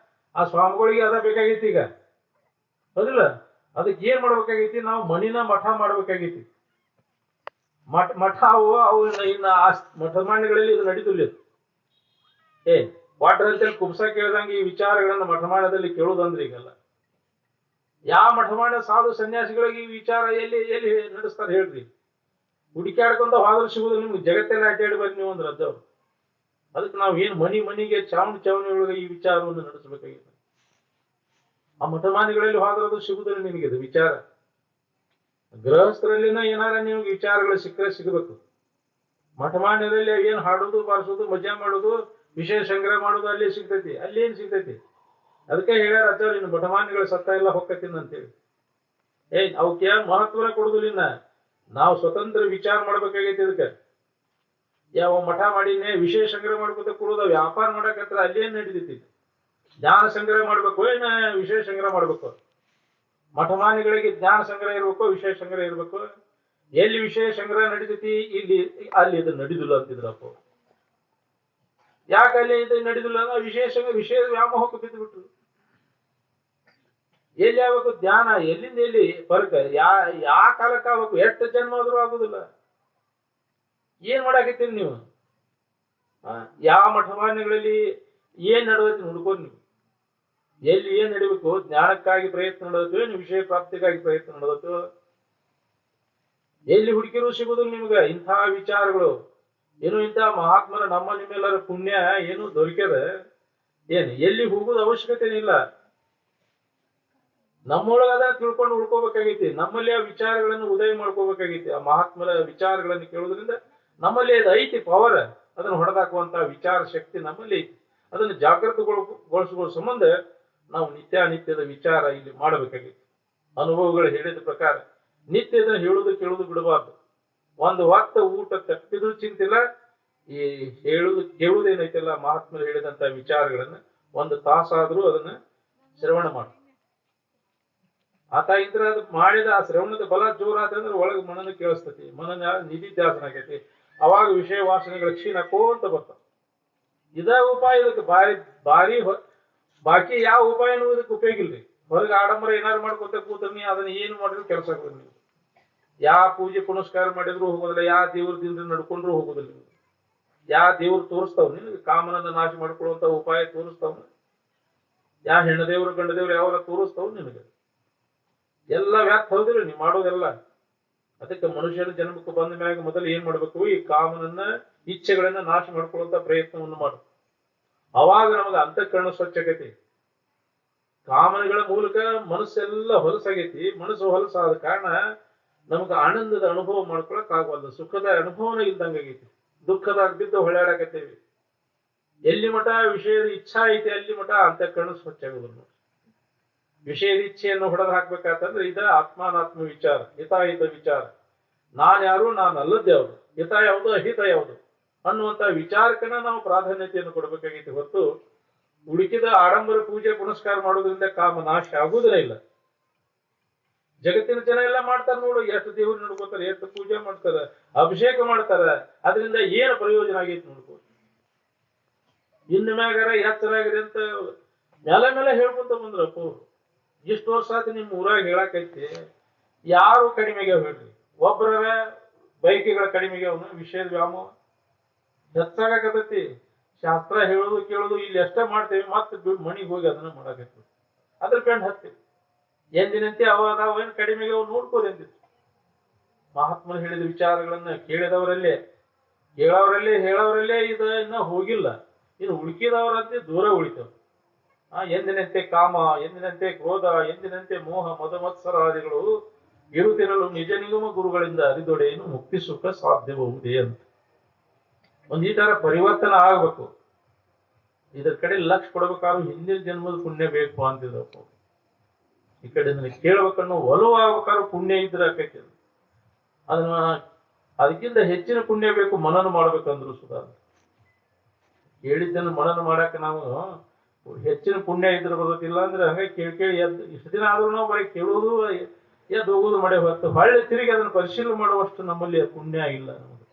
ಆ ಸ್ವಾಮಿಗಳಿಗೆ ಅದ ಬೇಕಾಗೈತಿ ಈಗ, ಹೌದಿಲ್ಲ? ಅದಕ್ಕೆ ಏನ್ ಮಾಡ್ಬೇಕಾಗೈತಿ, ನಾವು ಮನಿನ ಮಠ ಮಾಡ್ಬೇಕಾಗೈತಿ. ಮಠ ಅವು ಇನ್ನ ಮಠಮಾನ್ಯಗಳಲ್ಲಿ ಇದು ನಡೀತಿಲ್ಲ. ವಾಟರ್ ಅಂತೇಳಿ ಕುಬ್ಸ ಕೇಳ್ದಂಗೆ ಈ ವಿಚಾರಗಳನ್ನ ಮಠಮಾನ್ಯದಲ್ಲಿ ಕೇಳುದಂದ್ರೆ ಈಗಲ್ಲ. ಯಾವ ಮಠಮಾನ್ಯ ಸಾಧು ಸನ್ಯಾಸಿಗಳಿಗೆ ಈ ವಿಚಾರ ಎಲ್ಲಿ ಎಲ್ಲಿ ನಡೆಸ್ತಾರೆ ಹೇಳ್ರಿ? ಹುಡುಕ್ಯಾಡ್ಕೊಂತ ಹೋದ್ರೆ ಸಿಗುದಿಲ್ಲ ನಿಮ್ಗೆ. ಜಗತ್ತೆಲ್ಲ ಅಡ್ಡಾಡ್ಬೇಕು ನೀವು ಅಂದ್ರೆ ಅಜ್ಜವ್ರು. ಅದಕ್ಕೆ ನಾವು ಏನ್ ಮನಿಗೆ ಚಾವಣಿ ಒಳಗೆ ಈ ವಿಚಾರವನ್ನು ನಡೆಸಬೇಕಾಗಿದೆ. ಆ ಮಠಮಾನ್ಯಗಳಲ್ಲಿ ಹೋದ್ರೆ ಅದು ಸಿಗುದಿಲ್ಲ ನಿನಗೆ ಇದು ವಿಚಾರ. ಗೃಹಸ್ಥರಲ್ಲಿನ ಏನಾರ ನೀವು ವಿಚಾರಗಳು ಸಿಕ್ಕರೆ ಸಿಗಬೇಕು. ಮಠಮಾನ್ಯದಲ್ಲಿ ಏನ್ ಹಾಡೋದು, ಬಾರಿಸೋದು, ಮಜಾ ಮಾಡೋದು, ವಿಷಯ ಸಂಗ್ರಹ ಮಾಡೋದು ಅಲ್ಲಿ ಸಿಗ್ತೈತಿ. ಅಲ್ಲಿ ಏನ್ ಸಿಗ್ತೈತಿ? ಅದಕ್ಕೆ ಹೇಳ್ಯಾರ ಅಜ್ಜವ್ರು, ಇನ್ನು ಮಠಮಾನ್ಯಗಳು ಸತ್ತ ಎಲ್ಲ ಹೊಕ್ಕತ್ತಿನ ಅಂತೇಳಿ. ಅವಕ್ಕೆ ಮಹತ್ವನ ಕೊಡುದಿಲ್ಲ. ನಾವು ಸ್ವತಂತ್ರ ವಿಚಾರ ಮಾಡ್ಬೇಕಾಗೈತಿ. ಇದಕ್ಕೆ ಯಾವ ಮಠ ಮಾಡಿನೇ ವಿಷಯ ಸಂಗ್ರಹ ಮಾಡ್ಕೊತ ಕೊಡುದ, ವ್ಯಾಪಾರ ಮಾಡಕತ್ರ ಅಲ್ಲಿ ಏನ್ ನಡೀತೈತಿ? ಜ್ಞಾನ ಸಂಗ್ರಹ ಮಾಡ್ಬೇಕು, ಏನ ವಿಷಯ ಸಂಗ್ರಹ ಮಾಡ್ಬೇಕು? ಮಠಮಾನಿಗಳಿಗೆ ಜ್ಞಾನ ಸಂಗ್ರಹ ಇರ್ಬೇಕು, ವಿಷಯ ಸಂಗ್ರಹ ಇರ್ಬೇಕು. ಎಲ್ಲಿ ವಿಷಯ ಸಂಗ್ರಹ ನಡೀತೈತಿ ಇಲ್ಲಿ ಅಲ್ಲಿ ಇದು ನಡೀದಿಲ್ಲ ಅಂತಿದ್ರಪ್ಪ. ಯಾಕೆ ಅಲ್ಲಿ ಇದು ನಡೀದಿಲ್ಲ? ವಿಷಯ ವ್ಯಾಮೋಹಕ್ಕೆ ಬಿದ್ದು ಬಿಟ್ರು. ಎಲ್ಲಿ ಆಗ್ಬೇಕು ಧ್ಯಾನ? ಎಲ್ಲಿಂದ ಎಲ್ಲಿ ಫರ್ಕ? ಯಾ ಕಾಲಕ್ಕೆ ಆಗ್ಬೇಕು? ಎಷ್ಟು ಜನ್ಮ ಆದ್ರೂ ಆಗುದಿಲ್ಲ. ಏನ್ ಮಾಡಾಕತ್ತೀರಿ ನೀವು? ಯಾವ ಮಠಮಾನ್ಯಗಳಲ್ಲಿ ಏನ್ ನಡೆದೈತಿ ನೋಡ್ಕೊಂಡು ನೀವು. ಎಲ್ಲಿ ಏನ್ ನಡಿಬೇಕು? ಜ್ಞಾನಕ್ಕಾಗಿ ಪ್ರಯತ್ನ ನಡೆದತ್ತು, ಏನು ವಿಷಯ ಪ್ರಾಪ್ತಿಗಾಗಿ ಪ್ರಯತ್ನ ನಡೆದತ್ತು? ಎಲ್ಲಿ ಹುಡುಕಿರು ಸಿಗುದಿಲ್ಲ ನಿಮ್ಗೆ ಇಂತಹ ವಿಚಾರಗಳು. ಏನು ಇಂಥ ಮಹಾತ್ಮರ ನಮ್ಮ ನಿಮ್ಮೆಲ್ಲರ ಪುಣ್ಯ ಏನು ದೊರಕ್ಯದ? ಏನು ಎಲ್ಲಿ ಹೋಗುದು ಅವಶ್ಯಕತೆ ಇಲ್ಲ. ನಮ್ಮೊಳಗದ ತಿಳ್ಕೊಂಡು ಉಳ್ಕೋಬೇಕಾಗೈತಿ. ನಮ್ಮಲ್ಲಿ ಆ ವಿಚಾರಗಳನ್ನು ಉದಯ ಮಾಡ್ಕೋಬೇಕಾಗೈತಿ. ಆ ಮಹಾತ್ಮರ ವಿಚಾರಗಳನ್ನು ಕೇಳೋದ್ರಿಂದ ನಮ್ಮಲ್ಲಿ ಅದು ಐತಿ ಪವರ್. ಅದನ್ನು ಹೊಡೆದಾಕುವಂತ ವಿಚಾರ ಶಕ್ತಿ ನಮ್ಮಲ್ಲಿ ಐತಿ. ಅದನ್ನು ಜಾಗೃತಗೊಳಿಸುವ ಸಂಬಂಧ ನಾವು ನಿತ್ಯಾನಿತ್ಯದ ವಿಚಾರ ಇಲ್ಲಿ ಮಾಡಬೇಕಾಗೈತಿ. ಅನುಭವಗಳು ಹೇಳಿದ ಪ್ರಕಾರ ನಿತ್ಯ ಇದನ್ನು ಹೇಳುದು ಕೇಳುದು ಬಿಡಬಾರ್ದು. ಒಂದು ಹೊತ್ತ ಊಟ ತಪ್ಪಿದ್ರು ಚಿಂತಿಲ್ಲ, ಈ ಕೇಳುವುದೇನೈತಲ್ಲ ಮಹಾತ್ಮರು ಹೇಳಿದಂತ ವಿಚಾರಗಳನ್ನ ಒಂದು ತಾಸಾದ್ರೂ ಅದನ್ನ ಶ್ರವಣ ಮಾಡಿ. ಆತ ಇದ್ರೆ ಅದು ಮಾಡಿದ ಆ ಶ್ರವಣದ ಬಲ ಜೋರಾದ್ರೆ ಒಳಗೆ ಮನನ ಕೇಳಿಸ್ತತಿ, ಮನನ ನಿಧಿಧ್ಯಾಸನ ಆಗೈತಿ. ಅವಾಗ ವಿಷಯ ವಾಸನೆಗಳ ಕ್ಷೀಣ ಅಂತ ಬರ್ತಾವ. ಇದ ಉಪಾಯ ಇದಕ್ಕೆ ಭಾರಿ ಬಾಕಿ ಯಾವ ಉಪಾಯನೂ ಇದಕ್ಕೆ ಉಪಯೋಗ ಇಲ್ರಿ. ಹೊರಗೆ ಆಡಂಬರ ಏನಾರು ಮಾಡ್ಕೊತ ಕೂತ್ರಿ ಅದನ್ನ ಏನು ಮಾಡಿದ್ರು ಕೆಲಸ ಆಗೋದಿಲ್ಲ. ನೀವು ಯಾವ ಪೂಜೆ ಪುನಸ್ಕಾರ ಮಾಡಿದ್ರು ಹೋಗೋದಿಲ್ಲ, ಯಾವ ದೇವ್ರದಿಂದ ನಡ್ಕೊಂಡ್ರು ಹೋಗೋದಿಲ್ಲ. ನೀವು ಯಾವ ದೇವ್ರು ತೋರಿಸ್ತಾವ್ ನಿನಗೆ ಕಾಮನನ್ನ ನಾಶ ಮಾಡ್ಕೊಳ್ಳುವಂತ ಉಪಾಯ ತೋರಿಸ್ತಾವ್? ಯಾವ ಹೆಣ್ಣು ದೇವ್ರು ಗಂಡ ದೇವ್ರು ಯಾವಾಗ ತೋರಿಸ್ತಾವ್ ನಿನಗೆ? ಎಲ್ಲ ವ್ಯಾಪ್ತ ಹೌದಿಲ್ಲ ನೀವು ಮಾಡೋದೆಲ್ಲ. ಅದಕ್ಕೆ ಮನುಷ್ಯನ ಜನ್ಮಕ್ಕೆ ಬಂದ ಮ್ಯಾಗ ಮೊದಲು ಏನ್ ಮಾಡ್ಬೇಕು? ಈ ಕಾಮನನ್ನ ಇಚ್ಛೆಗಳನ್ನ ನಾಶ ಮಾಡ್ಕೊಳ್ಳುವಂತ ಪ್ರಯತ್ನವನ್ನು ಮಾಡು. ಅವಾಗ ನಮಗ ಅಂತಃಕರಣ ಸ್ವಚ್ಛಗತಿ. ಕಾಮನೆಗಳ ಮೂಲಕ ಮನಸ್ಸೆಲ್ಲ ಹೊಲಸಾಗೈತಿ. ಮನಸ್ಸು ಹೊಲಸಾದ ಕಾರಣ ನಮಗ ಆನಂದದ ಅನುಭವ ಮಾಡ್ಕೊಳಕ್ ಆಗವಲ್ದು. ಸುಖದ ಅನುಭವನ ಇಲ್ದಂಗಾಗೈತಿ. ದುಃಖದಾಗ ಬಿದ್ದು ಹೊಳ್ಯಾಡಕತ್ತೇವಿ. ಎಲ್ಲಿ ಮಠ ವಿಷಯದ ಇಚ್ಛಾ ಐತಿ ಅಲ್ಲಿ ಮಠ ಅಂತಃಕರಣ ಸ್ವಚ್ಛ ಆಗೋದಿಲ್ಲ. ವಿಷಯದ ಇಚ್ಛೆಯನ್ನು ಹೊಡೆದು ಹಾಕ್ಬೇಕಾತಂದ್ರೆ ಇದ ಆತ್ಮಾನಾತ್ಮ ವಿಚಾರ, ಹಿತಾಹಿತ ವಿಚಾರ. ನಾನ್ ಯಾರು, ನಾನು ಅಲ್ಲದ್ದು ಯಾವುದು, ಹಿತ ಯಾವುದು ಅಹಿತ ಯಾವುದು ಅನ್ನುವಂತ ವಿಚಾರಕ್ಕನ ನಾವು ಪ್ರಾಧಾನ್ಯತೆಯನ್ನು ಕೊಡ್ಬೇಕಾಗೈತಿ ಹೊತ್ತು ಉಡುಕಿದ ಆಡಂಬರ ಪೂಜೆ ಪುನಸ್ಕಾರ ಮಾಡೋದ್ರಿಂದ ಕಾಮ ನಾಶ ಆಗುವುದೇ ಇಲ್ಲ. ಜಗತ್ತಿನ ಜನ ಎಲ್ಲ ಮಾಡ್ತಾರ ನೋಡು, ಎಷ್ಟು ದೇವ್ರು ನೋಡ್ಕೋತಾರೆ, ಎಷ್ಟು ಪೂಜೆ ಮಾಡ್ತಾರ, ಅಭಿಷೇಕ ಮಾಡ್ತಾರ. ಅದರಿಂದ ಏನು ಪ್ರಯೋಜನ ಆಗೈತಿ ನೋಡ್ಕೋ. ಇನ್ನು ಮ್ಯಾಗಾರ ಎಚ್ಚರಾಗ್ರಿ ಅಂತ ಮೇಲೆ ಹೇಳ್ಕೊಂತ ಬಂದ್ರಪ್ಪ. ಇಷ್ಟು ವರ್ಷ ಆಯ್ತು ನಿಮ್ ಊರಾಗ ಹೇಳಕೈತಿ, ಯಾರು ಕಡಿಮೆಗೆ ಹೇಳ್ರಿ. ಒಬ್ಬರ ಬೈಕಿಗಳ ಕಡಿಮೆಗೆ ಅವನು ವಿಷಯದ ವ್ಯಾಮೋಹ ಹೆಚ್ಚಾಗತೈತಿ. ಶಾಸ್ತ್ರ ಹೇಳೋದು ಕೇಳೋದು ಇಲ್ಲಿ ಎಷ್ಟೇ ಮಾಡ್ತೇವೆ, ಮತ್ತೆ ಮಣಿಗೆ ಹೋಗಿ ಅದನ್ನ ಮಾಡಾಕೈತಿ. ಅದ್ರ ಬೆಂಡ್ ಹತ್ತಿ ಎಂದಿನಂತೆ ಅವೇನು ಕಡಿಮೆಗೆ ಅವ್ ನೋಡ್ಕೋದಂತಿತ್ತು. ಮಹಾತ್ಮರು ಹೇಳಿದ ವಿಚಾರಗಳನ್ನ ಕೇಳಿದವರಲ್ಲೇ ಹೇಳೋರಲ್ಲೇ ಇದು ಇನ್ನ ಹೋಗಿಲ್ಲ. ಇನ್ನು ಉಳುಕಿದವರಂತೆ ದೂರ ಉಳಿತವ. ಎಂದಿನಂತೆ ಕಾಮ, ಎಂದಿನಂತೆ ಕ್ರೋಧ, ಎಂದಿನಂತೆ ಮೋಹ ಮದ ಮತ್ಸರಾದಿಗಳು ಇರುತ್ತಿರಲು ನಿಜ ನಿಗಮ ಗುರುಗಳಿಂದ ಅರಿದೊಡೆಯನ್ನು ಮುಕ್ತಿ ಸುಖ ಸಾಧ್ಯಬಹುದೇ ಅಂತ ಒಂದ್ ಈ ತರ ಪರಿವರ್ತನೆ ಆಗ್ಬೇಕು. ಇದರ ಕಡೆ ಲಕ್ಷ ಕೊಡ್ಬೇಕಾದ್ರೂ ಹಿಂದಿನ ಜನ್ಮದ ಪುಣ್ಯ ಬೇಕು ಅಂತಿದ್ದಪ್ಪ. ಈ ಕಡೆ ನನಗೆ ಕೇಳ್ಬೇಕನ್ನೋ ಒಲವು ಆಗ್ಬೇಕಾದ್ರೂ ಪುಣ್ಯ ಇದ್ರೆ ಆಕೈತಿ. ಅದನ್ನ ಅದಕ್ಕಿಂತ ಹೆಚ್ಚಿನ ಪುಣ್ಯ ಬೇಕು ಮನನ ಮಾಡ್ಬೇಕಂದ್ರು ಸುಧಾ. ಹೇಳಿದ್ದನ್ನು ಮನನ ಮಾಡಾಕ ನಾವು ಹೆಚ್ಚಿನ ಪುಣ್ಯ ಇದ್ರೆ ಬರೋದಿಲ್ಲ. ಅಂದ್ರೆ ಹಂಗೆ ಕೇಳಿ ಇಷ್ಟು ದಿನ ಆದ್ರೂ ನಾವು ಬರೀ ಕೇಳೋದು ಎದ್ದು ಹೋಗೋದು ಮಾಡೇ ಹೊತ್ತು ಹೊಳ್ಳಿ ತಿರುಗಿ ಅದನ್ನ ಪರಿಶೀಲನೆ ಮಾಡುವಷ್ಟು ನಮ್ಮಲ್ಲಿ ಪುಣ್ಯ ಇಲ್ಲ ನಮಗೆ.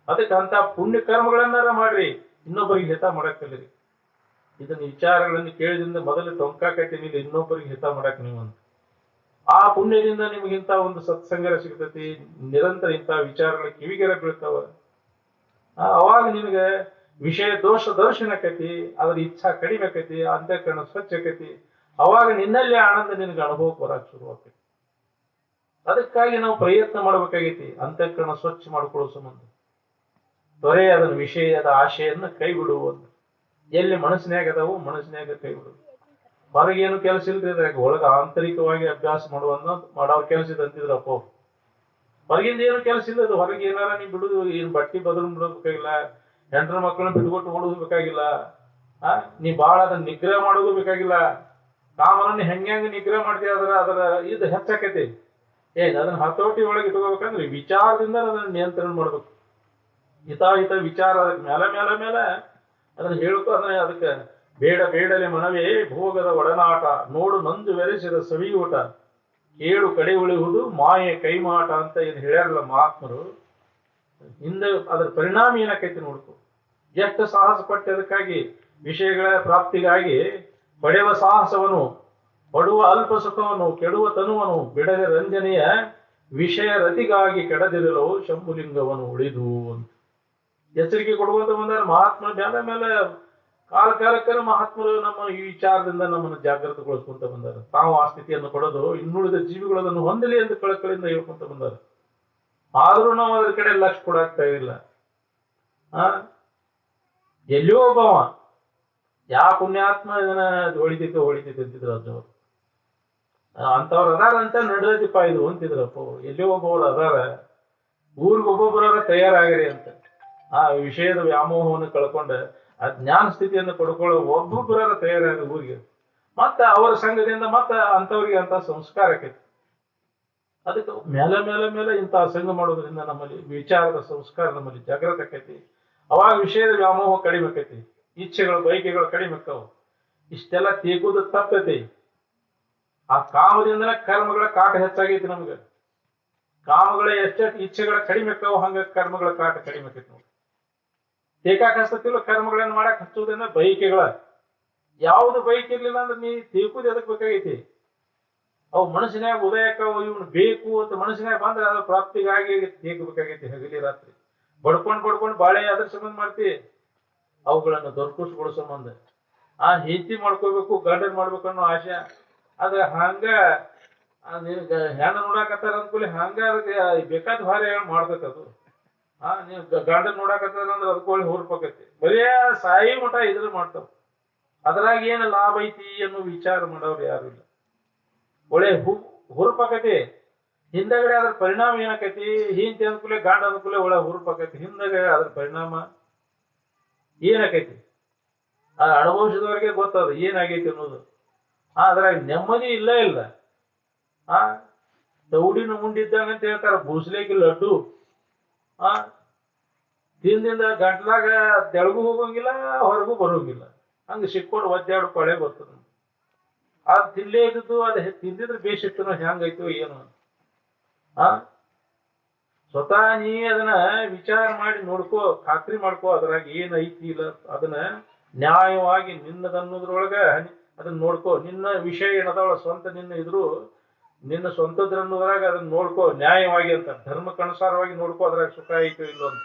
ಅದಕ್ಕೆ ಅಂತ ಪುಣ್ಯ ಕರ್ಮಗಳನ್ನಾರ ಮಾಡ್ರಿ, ಇನ್ನೊಬ್ಬರಿಗೆ ಹಿತ ಮಾಡಕ್ ಕಲೀರಿ. ಇದನ್ನ ವಿಚಾರಗಳನ್ನು ಕೇಳಿದಿಂದ ಮೊದಲು ಟೊಂಕ ಕಟ್ಟಿನಿಲ್ಲ ಇನ್ನೊಬ್ಬರಿಗೆ ಹಿತ ಮಾಡಕ್ ನೀವು ಅಂತ. ಆ ಪುಣ್ಯದಿಂದ ನಿಮ್ಗೆ ಇಂಥ ಒಂದು ಸತ್ಸಂಗರ ಸಿಗ್ತತಿ. ನಿರಂತರ ಇಂಥ ವಿಚಾರಗಳ ಕಿವಿಗೆರ ಬೀಳ್ತಾವ. ಅವಾಗ ನಿನಗೆ ವಿಷಯ ದೋಷ ದರ್ಶನ ಆಕೈತಿ, ಅದ್ರ ಇಚ್ಛಾ ಕಡಿಮೆ ಆಕೈತಿ, ಅಂತಃಕರಣ ಸ್ವಚ್ಛ ಆಕೈತಿ. ಅವಾಗ ನಿನ್ನಲ್ಲಿ ಆನಂದ ನಿನಗೆ ಅನುಭವಕ್ಕೆ ಬರಕ್ ಶುರು ಆಕೈತಿ. ಅದಕ್ಕಾಗಿ ನಾವು ಪ್ರಯತ್ನ ಮಾಡ್ಬೇಕಾಗೈತಿ ಅಂತಃಕರಣ ಸ್ವಚ್ಛ ಮಾಡ್ಕೊಳ್ಳೋ ಸಂಬಂಧ. ತ್ವರೆ ಅದನ್ನ ವಿಷಯದ ಆಶೆಯನ್ನ ಕೈ ಬಿಡುವುದು. ಎಲ್ಲಿ ಮನಸ್ಸಿನಾಗ ಅದಾವು ಮನಸ್ಸಿನಾಗ ಕೈ ಬಿಡುವುದು. ಹೊರಗೇನು ಕೆಲಸ ಇಲ್ರಿ, ಒಳಗ ಆಂತರಿಕವಾಗಿ ಅಭ್ಯಾಸ ಮಾಡೋರ್ ಕೆಲಸ ಇದೆ ಅಂತಿದ್ರಪ್ಪ. ಹೊರಗಿಂದ ಏನು ಕೆಲಸ ಇಲ್ಲ. ಅದು ಹೊರಗೆ ಏನಾರ ನೀ ಬಿಡುದು, ಏನ್ ಬಟ್ಟಿ ಬದಲು ಬಿಡೋದು ಬೇಕಾಗಿಲ್ಲ, ಹೆಂಡ್ರ ಮಕ್ಕಳನ್ನ ಬಿಟ್ಕೊಟ್ಟು ಓಡೋದು ಬೇಕಾಗಿಲ್ಲ. ನೀ ಬಾಳ ಅದನ್ನ ನಿಗ್ರಹ ಮಾಡೋದು ಬೇಕಾಗಿಲ್ಲ. ಕಾಮನನ್ನ ಹೆಂಗ ನಿಗ್ರಹ ಮಾಡ್ತೀವಿ ಅದರ ಇದು ಹೆಚ್ಚಾಕೈತಿ. ಅದನ್ನ ಹತೋಟಿ ಒಳಗೆ ಇಟ್ಕೋಬೇಕಂದ್ರೆ ವಿಚಾರದಿಂದ ಅದನ್ನ ನಿಯಂತ್ರಣ ಮಾಡ್ಬೇಕು. ಹಿತಾಹಿತ ವಿಚಾರ ಅದಕ್ಕೆ ಮೇಲೆ ಅದನ್ನ ಹೇಳ್ಕೊ. ಅದಕ್ಕೆ ಬೇಡಲೆ ಮನವೇ ಭೋಗದ ಒಡನಾಟ, ನೋಡು ನಂದು ಬೆರೆಸಿದ ಸವಿಯೂಟ, ಕೇಳು ಕಡೆ ಉಳಿಯುವುದು ಮಾಯೆ ಕೈಮಾಟ ಅಂತ ಏನು ಹೇಳ್ಯಾರಲ್ಲ ಮಹಾತ್ಮರು. ಹಿಂದೆ ಅದರ ಪರಿಣಾಮ ಏನಾಕೈತಿ ನೋಡ್ಕೊ. ಎಷ್ಟು ಸಾಹಸ ಪಟ್ಟು ಅದಕ್ಕಾಗಿ ವಿಷಯಗಳ ಪ್ರಾಪ್ತಿಗಾಗಿ ಪಡೆಯುವ ಸಾಹಸವನು, ಪಡುವ ಅಲ್ಪ ಸುಖವನ್ನು, ಕೆಡುವ ತನುವನು, ಬಿಡದೆ ರಂಜನೆಯ ವಿಷಯ ರತಿಗಾಗಿ ಕೆಡದಿರಲು ಶಂಭುಲಿಂಗವನ್ನು ಉಳಿದು ಅಂತ ಎಚ್ಚರಿಕೆ ಕೊಡುವಂತ ಬಂದಾರ ಮಹಾತ್ಮನ. ಮೇಲೆ ಕಾಲಕ್ಕರ ಮಹಾತ್ಮರು ನಮ್ಮ ಈ ವಿಚಾರದಿಂದ ನಮ್ಮನ್ನು ಜಾಗೃತಗೊಳಿಸ್ಕೊಂತ ಬಂದಾರ. ತಾವು ಆ ಸ್ಥಿತಿಯನ್ನು ಪಡೆದು ಇನ್ನುಳಿದ ಜೀವಿಗಳದನ್ನು ಹೊಂದಲಿ ಎಂದು ಕಳಕಳಿಂದ ಹೇಳ್ಕೊಂತ ಬಂದಾರ. ಆದ್ರೂ ನಾವು ಅದ್ರ ಕಡೆ ಲಕ್ಷ ಕೊಡಾಕ್ತಾ ಇಲ್ಲ. ಎಲ್ಲಿಯೋ ಒಬ್ಬವ ಯಾವ ಪುಣ್ಯಾತ್ಮ ಇದನ್ನ ಹೊಳಿತೈತೆ ಅಂತಿದ್ರು ಅಜ್ಜವರು. ಅಂತವ್ರು ಅದಾರ ಅಂತ ನಡೆದಪ್ಪ ಇದು ಅಂತಿದ್ರಪ್ಪ. ಎಲ್ಲಿಯೋ ಒಬ್ಬವ್ರು ಅದಾರ, ಊರಿಗೊಬ್ಬೊಬ್ಬರ ತಯಾರಾಗ್ರಿ ಅಂತ. ಆ ವಿಷಯದ ವ್ಯಾಮೋಹವನ್ನು ಕಳ್ಕೊಂಡ ಆ ಜ್ಞಾನ ಸ್ಥಿತಿಯನ್ನು ಪಡ್ಕೊಳ್ಳೋ ಒಬ್ಬೊಬ್ಬರ ತಯಾರಾಗ ಊರಿಗೆ. ಮತ್ತ ಅವರ ಸಂಘದಿಂದ ಮತ್ತ ಅಂತವ್ರಿಗೆ ಅಂತ ಸಂಸ್ಕಾರ ಆಕೈತಿ. ಅದಕ್ಕೆ ಮೇಲೆ ಇಂಥ ಸಂಘ ಮಾಡೋದ್ರಿಂದ ನಮ್ಮಲ್ಲಿ ವಿಚಾರದ ಸಂಸ್ಕಾರ ನಮ್ಮಲ್ಲಿ ಜಾಗೃತ ಆಕೈತಿ. ಅವಾಗ ವಿಷಯದ ವ್ಯಾಮೋಹ ಕಡಿಮೆ ಆಕೈತಿ, ಇಚ್ಛೆಗಳು ಬಯಕೆಗಳು ಕಡಿಮೆ ಆಕ್ಕವು. ಇಷ್ಟೆಲ್ಲ ತೀಗುದು ತಪ್ಪೈತಿ. ಆ ಕಾಮದಿಂದನೇ ಕರ್ಮಗಳ ಕಾಟ ಹೆಚ್ಚಾಗೈತಿ ನಮ್ಗೆ. ಕಾಮಗಳ ಎಷ್ಟೆಷ್ಟು ಇಚ್ಛೆಗಳ ಕಡಿಮೆ ಆಕ್ಕವು, ಹಂಗ ಕರ್ಮಗಳ ಕಾಟ ಕಡಿಮೆ ಆಕೈತಿ ನೋಡಿ. ತೇಕಾಕ್ ಹಚ್ಚತಿಲ್ಲ, ಕರ್ಮಗಳನ್ನ ಮಾಡಕ್ ಹಚ್ಚುವುದೇನ ಬಯಕೆಗಳ. ಯಾವ್ದು ಬೈಕ್ ಇರ್ಲಿಲ್ಲ ಅಂದ್ರೆ ನೀ ತೀರ್ಕುದು ಎದಕ್ ಬೇಕಾಗೈತಿ? ಅವು ಮನಸ್ಸಿನಾಗ ಉದಯಕ್ಕವು, ಇವನು ಬೇಕು ಅಂತ ಮನಸ್ಸಿನಾಗ ಬಂದ್ರೆ ಅದ್ರ ಪ್ರಾಪ್ತಿಗಾಗಿ ಬೇಕಾಗೈತಿ. ಹಗಲಿ ರಾತ್ರಿ ಬಡ್ಕೊಂಡ್ ಬಾಳೆ ಅದ್ರ ಸಂಬಂಧ ಮಾಡ್ತಿ, ಅವುಗಳನ್ನ ದೊರಕಿಸ್ಕೊಳ್ಳೋ ಸಂಬಂಧ. ಆ ಹೆಂಡತಿ ಮಾಡ್ಕೋಬೇಕು, ಗಂಡನ್ ಮಾಡ್ಬೇಕು ಅನ್ನೋ ಆಶೆ. ಅದ್ರ ಹಂಗ ಹೆಣ್ಣು ನೋಡಾಕತ್ತಾರ ಅಂದ್ಕೂಲಿ ಹಂಗ ಅದಕ್ಕೆ ಬೇಕಾದ ಭಾರಿ ಮಾಡ್ಬೇಕದು. ನೀವ್ ಗಂಡನ್ ನೋಡಾಕತ್ತಾರ ಅಂದ್ರೆ ಅದಕ್ಕೊಳ್ಳಿ ಹುರ್ಪಕೈತಿ. ಬರೀ ಸಾಯಿ ಮಠ ಇದ್ರ ಮಾಡ್ತಾವ. ಅದ್ರಾಗ ಏನು ಲಾಭ ಐತಿ ಅನ್ನೋ ವಿಚಾರ ಮಾಡೋರು ಯಾರು ಇಲ್ಲ. ಒಳ್ಳೆ ಹುರುಪಾಕತಿ, ಹಿಂದಗಡೆ ಅದ್ರ ಪರಿಣಾಮ ಏನಾಕೈತಿ? ಹಿಂತಿ ಅನುಕೂಲ ಗಾಂಡ ಅನುಕೂಲ ಒಳ್ಳೆ ಹುರುಪಾಕತಿ, ಹಿಂದಗಡೆ ಅದ್ರ ಪರಿಣಾಮ ಏನಾಕೈತಿ ಅನುಭವಿಸಿದವ್ರಿಗೆ ಗೊತ್ತದ ಏನಾಗೈತಿ ಅನ್ನೋದು. ಅದ್ರಾಗ ನೆಮ್ಮದಿ ಇಲ್ಲ. ದೌಡಿನ ಮುಂಡಿದ್ದಂಗ ಅಂತ ಹೇಳ್ತಾರ, ಬೂಸ್ಲೇಕಿ ಲಡ್ಡು. ತಿಂದಿಂದ ಗಂಟ್ಲಾಗ ತೆಳಗು ಹೋಗಂಗಿಲ್ಲ, ಹೊರಗೂ ಬರೋಂಗಿಲ್ಲ. ಹಂಗ ಸಿಕ್ಕೊಂಡು ಒದ್ದಾಡು ಕೊಳೆ ಬರ್ತದ. ಅದ್ ತಿನ್ಲೇ ಇದ್ದು ಅದು ತಿಂದಿದ್ರೆ ಬೇಸಿತ್ತನೋ ಹೆಂಗೈತೋ ಏನು. ಸ್ವತಃ ನೀ ಅದನ್ನ ವಿಚಾರ ಮಾಡಿ ನೋಡ್ಕೋ, ಖಾತ್ರಿ ಮಾಡ್ಕೋ ಅದ್ರಾಗ ಏನ್ ಐತಿ ಇಲ್ಲ. ಅದನ್ನ ನ್ಯಾಯವಾಗಿ ನಿನ್ನದನ್ನೋದ್ರೊಳಗ ಅದನ್ನ ನೋಡ್ಕೋ. ನಿನ್ನ ವಿಷಯ ಏನದಾವಳ ಸ್ವಂತ ನಿನ್ನ ಇದ್ರು, ನಿನ್ನ ಸ್ವಂತದ್ರನ್ನೋದ್ರಾಗ ಅದನ್ನ ನೋಡ್ಕೋ ನ್ಯಾಯವಾಗಿ ಅಂತ, ಧರ್ಮಕ್ಕನುಸಾರವಾಗಿ ನೋಡ್ಕೋ. ಅದ್ರಾಗ ಸುಖ ಐತೋ ಇಲ್ಲೋ ಅಂತ.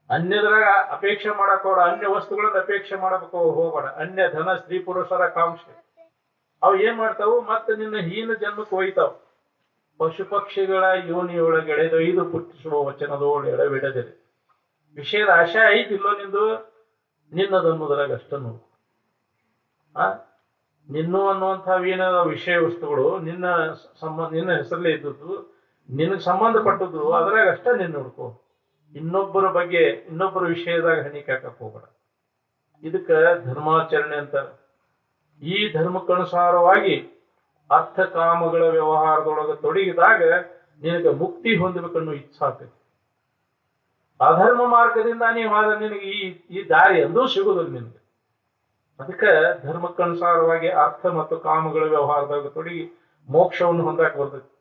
ಅನ್ಯದ್ರಾಗ ಅಪೇಕ್ಷೆ ಮಾಡಕ್ ಹೋಡ, ಅನ್ಯ ವಸ್ತುಗಳನ್ನ ಅಪೇಕ್ಷೆ ಮಾಡಬೇಕು ಹೋಗ್ಬೇಡ. ಅನ್ಯ ಧನ ಸ್ತ್ರೀ ಪುರುಷರ ಕಾಂಕ್ಷೆ ಅವು ಏನ್ ಮಾಡ್ತಾವು? ಮತ್ತೆ ನಿನ್ನ ಹೀನ ಜನ್ಮಕ್ಕೆ ಒಯ್ತಾವ್. ಪಶು ಪಕ್ಷಿಗಳ ಯೋನಿಯೊಳಗೆಳೆದೊಯ್ದು ಪುಟ್ಟಿಸುವ ವಚನದೋಳು ಎಡವಿಡದಿರಿ. ವಿಷಯದ ಆಶೆ ಐತಿಲ್ಲೋ ನಿಂದು, ನಿನ್ನದನ್ನುದ್ರಾಗ ಅಷ್ಟ ನೋಡು. ನಿನ್ನು ಅನ್ನುವಂಥವೇನ ವಿಷಯ ವಸ್ತುಗಳು ನಿನ್ನ ನಿನ್ನ ಹೆಸರಲ್ಲೇ ಇದ್ದದ್ದು, ನಿನಗೆ ಸಂಬಂಧಪಟ್ಟದ್ದು, ಅದ್ರಾಗ ಅಷ್ಟ ನೀನ್ ನೋಡ್ಕೋ. ಇನ್ನೊಬ್ಬರ ಬಗ್ಗೆ ಇನ್ನೊಬ್ಬರ ವಿಷಯದಾಗ ಹಣಿಕೆ ಹಾಕಕ್ ಹೋಗ್ಬೇಡ. ಇದಕ್ಕ ಧರ್ಮಾಚರಣೆ ಅಂತಾರ. ಈ ಧರ್ಮಕ್ಕನುಸಾರವಾಗಿ ಅರ್ಥ ಕಾಮಗಳ ವ್ಯವಹಾರದೊಳಗೆ ತೊಡಗಿದಾಗ ನಿನಗೆ ಮುಕ್ತಿ ಹೊಂದಬೇಕನ್ನೋ ಇಚ್ಛಾ ಆಗ್ತೈತಿ. ಅಧರ್ಮ ಮಾರ್ಗದಿಂದ ನೀವಾದ ನಿನಗೆ ಈ ದಾರಿ ಎಂದೂ ಸಿಗುದಿಲ್ಲ ನಿನಗೆ. ಅದಕ್ಕೆ ಧರ್ಮಕ್ಕನುಸಾರವಾಗಿ ಅರ್ಥ ಮತ್ತು ಕಾಮಗಳ ವ್ಯವಹಾರದಾಗ ತೊಡಗಿ ಮೋಕ್ಷವನ್ನು ಹೊಂದಕ್ಕೆ ಬರ್ತೈತಿ.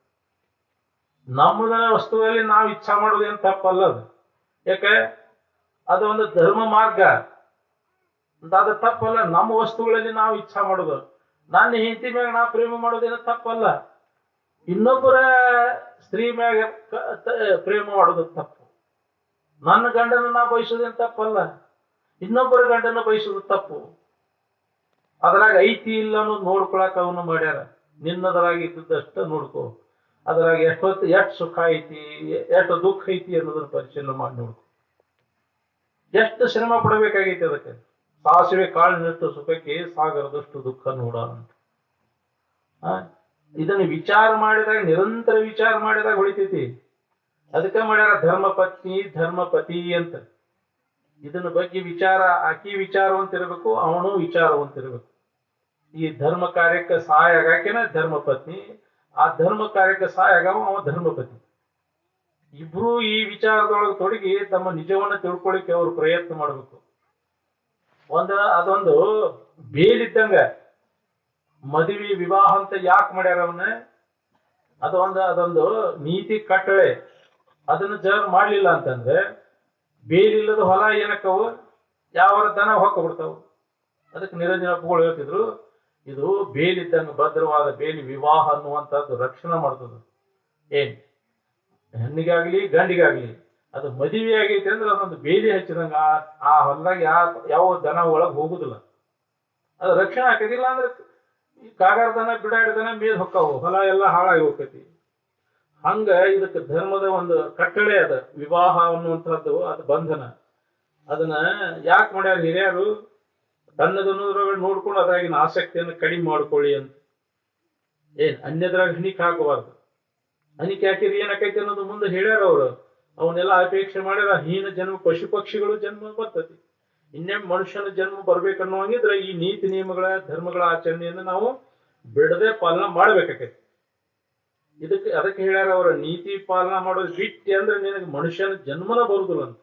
ನಮ್ಮದ ವಸ್ತುವಲ್ಲಿ ನಾವು ಇಚ್ಛಾ ಮಾಡೋದೇನು ತಪ್ಪಲ್ಲ. ಅದು ಯಾಕೆ? ಅದು ಒಂದು ಧರ್ಮ ಮಾರ್ಗ ಅಂತ, ಅದು ತಪ್ಪಲ್ಲ. ನಮ್ಮ ವಸ್ತುಗಳಲ್ಲಿ ನಾವು ಇಚ್ಛಾ ಮಾಡೋದು, ನನ್ನ ಹೆಂಡತಿ ಮ್ಯಾಗ ನಾ ಪ್ರೇಮ ಮಾಡೋದೇನು ತಪ್ಪಲ್ಲ. ಇನ್ನೊಬ್ಬರ ಸ್ತ್ರೀ ಮ್ಯಾಗ ಪ್ರೇಮ ಮಾಡೋದು ತಪ್ಪು. ನನ್ನ ಗಂಡನ ನಾ ಬಯಸೋದೇನು ತಪ್ಪಲ್ಲ, ಇನ್ನೊಬ್ಬರ ಗಂಡನ ಬಯಸೋದು ತಪ್ಪು. ಅದ್ರಾಗ ಐತಿ ಇಲ್ಲ ಅನ್ನೋದು ನೋಡ್ಕೊಳಕ್ ಅವನು ಮಾಡ್ಯಾರ. ನಿನ್ನದ್ರಾಗ ಇದ್ದದಷ್ಟ ನೋಡ್ಕೋ. ಅದ್ರಾಗ ಎಷ್ಟು ಸುಖ ಐತಿ, ಎಷ್ಟು ದುಃಖ ಐತಿ ಅನ್ನೋದನ್ನ ಪರಿಶೀಲನೆ ಮಾಡಿ ನೋಡ್ಕೊ. ಎಷ್ಟು ಶ್ರಮ ಪಡಬೇಕಾಗೈತಿ ಅದಕ್ಕೆ. ಸಾಸಿವೆ ಕಾಳಿನಷ್ಟು ಸುಖಕ್ಕೆ ಸಾಗರದಷ್ಟು ದುಃಖ ನೋಡ ಅಂತ. ಇದನ್ನು ವಿಚಾರ ಮಾಡಿದಾಗ, ನಿರಂತರ ವಿಚಾರ ಮಾಡಿದಾಗ ಹೊಳಿತೈತಿ. ಅದಕ್ಕೆ ಮಾಡ್ಯಾರ ಧರ್ಮಪತ್ನಿ ಧರ್ಮಪತಿ ಅಂತ. ಇದನ್ನ ಬಗ್ಗೆ ವಿಚಾರ, ಆಕಿ ವಿಚಾರವಂತಿರ್ಬೇಕು, ಅವನು ವಿಚಾರವಂತಿರ್ಬೇಕು. ಈ ಧರ್ಮ ಕಾರ್ಯಕ್ಕೆ ಸಹಾಯ ಆಗಾಕಿನ ಧರ್ಮಪತ್ನಿ, ಆ ಧರ್ಮ ಕಾರ್ಯಕ್ಕೆ ಸಹಾಯ ಆಗವ ಅವ ಧರ್ಮಪತಿ. ಇಬ್ರು ಈ ವಿಚಾರದೊಳಗೆ ತೊಡಗಿ ತಮ್ಮ ನಿಜವನ್ನ ತಿಳ್ಕೊಳಿಕ್ಕೆ ಅವ್ರು ಪ್ರಯತ್ನ ಮಾಡ್ಬೇಕು. ಅದೊಂದು ಬೇಲಿದ್ದಂಗ. ಮದುವೆ ವಿವಾಹ ಅಂತ ಯಾಕೆ ಮಾಡ್ಯಾರ ಅವನ್ನ? ಅದೊಂದು ನೀತಿ ಕಟ್ಟಳೆ. ಅದನ್ನ ಜರ್ ಮಾಡ್ಲಿಲ್ಲ ಅಂತಂದ್ರೆ ಬೇಲಿಲ್ಲದ ಹೊಲ ಏನಕ್ಕವು? ಯಾವ ದನ ಹೊಕ್ಕ ಬಿಡ್ತಾವು. ಅದಕ್ಕೆ ನಿರಂಜನ ಅಪ್ಪುಗಳು ಹೇಳ್ತಿದ್ರು, ಇದು ಬೇಲಿದ್ದಂಗ, ಭದ್ರವಾದ ಬೇಲಿ. ವಿವಾಹ ಅನ್ನುವಂಥದ್ದು ರಕ್ಷಣೆ ಮಾಡ್ತದ. ಏನ್ ಹೆಣ್ಣಿಗಾಗ್ಲಿ ಗಂಡಿಗಾಗ್ಲಿ ಅದು ಮದುವೆ ಆಗೈತೆ ಅಂದ್ರೆ ಅದೊಂದು ಬೇಲಿ ಹಚ್ಚಿದಂಗ. ಆ ಹೊಲದಾಗ ಯಾವ ದನ ಒಳಗ್ ಹೋಗುದಿಲ್ಲ, ಅದು ರಕ್ಷಣೆ ಹಾಕದಿಲ್ಲ ಅಂದ್ರೆ ಈ ಕಾಗಾರ ದನ ಬಿಡಾಡಿ ದನ ಮೇದ್ ಹೊಕ್ಕಾವು, ಹೊಲ ಎಲ್ಲ ಹಾಳಾಗಿ ಹೋಗ್ತೈತಿ. ಹಂಗ ಇದಕ್ಕೆ ಧರ್ಮದ ಒಂದು ಕಟ್ಟಳೆ ಅದ ವಿವಾಹ ಅನ್ನುವಂಥದ್ದು. ಅದು ಬಂಧನ. ಅದನ್ನ ಯಾಕೆ ಮಾಡ್ಯಾರ ಹಿರಿಯರು? ತನ್ನದನ್ನೋದ್ರೊಳಗೆ ನೋಡ್ಕೊಂಡು ಅದ್ರಾಗಿನ ಆಸಕ್ತಿಯನ್ನು ಕಡಿಮೆ ಮಾಡ್ಕೊಳ್ಳಿ ಅಂತ. ಅನ್ಯದ್ರಾಗ ಹಣಿಕೆ ಹಾಕಬಾರ್ದು. ಹಣಿಕೆ ಹಾಕಿದ್ರೆ ಏನಾಕೈತಿ ಅನ್ನೋದು ಮುಂದೆ ಹೇಳ್ಯಾರ ಅವರು. ಅವನ್ನೆಲ್ಲ ಅಪೇಕ್ಷೆ ಮಾಡ್ಯಾರ. ಹೀನ ಜನ್ಮ ಪಶು ಪಕ್ಷಿಗಳು ಜನ್ಮ ಬರ್ತತಿ. ಇನ್ನೇಮ್ ಮನುಷ್ಯನ ಜನ್ಮ ಬರ್ಬೇಕನ್ನುವಂಗಿದ್ರೆ ಈ ನೀತಿ ನಿಯಮಗಳ ಧರ್ಮಗಳ ಆಚರಣೆಯನ್ನು ನಾವು ಬಿಡದೆ ಪಾಲನೆ ಮಾಡ್ಬೇಕಾಕೈತಿ. ಅದಕ್ಕೆ ಹೇಳ್ಯಾರ ಅವರ ನೀತಿ ಪಾಲನಾ ಮಾಡೋದು ಬಿಟ್ಟಿ ಅಂದ್ರೆ ನಿನಗೆ ಮನುಷ್ಯನ ಜನ್ಮನ ಬರುದಿಲ್ಲ ಅಂತ.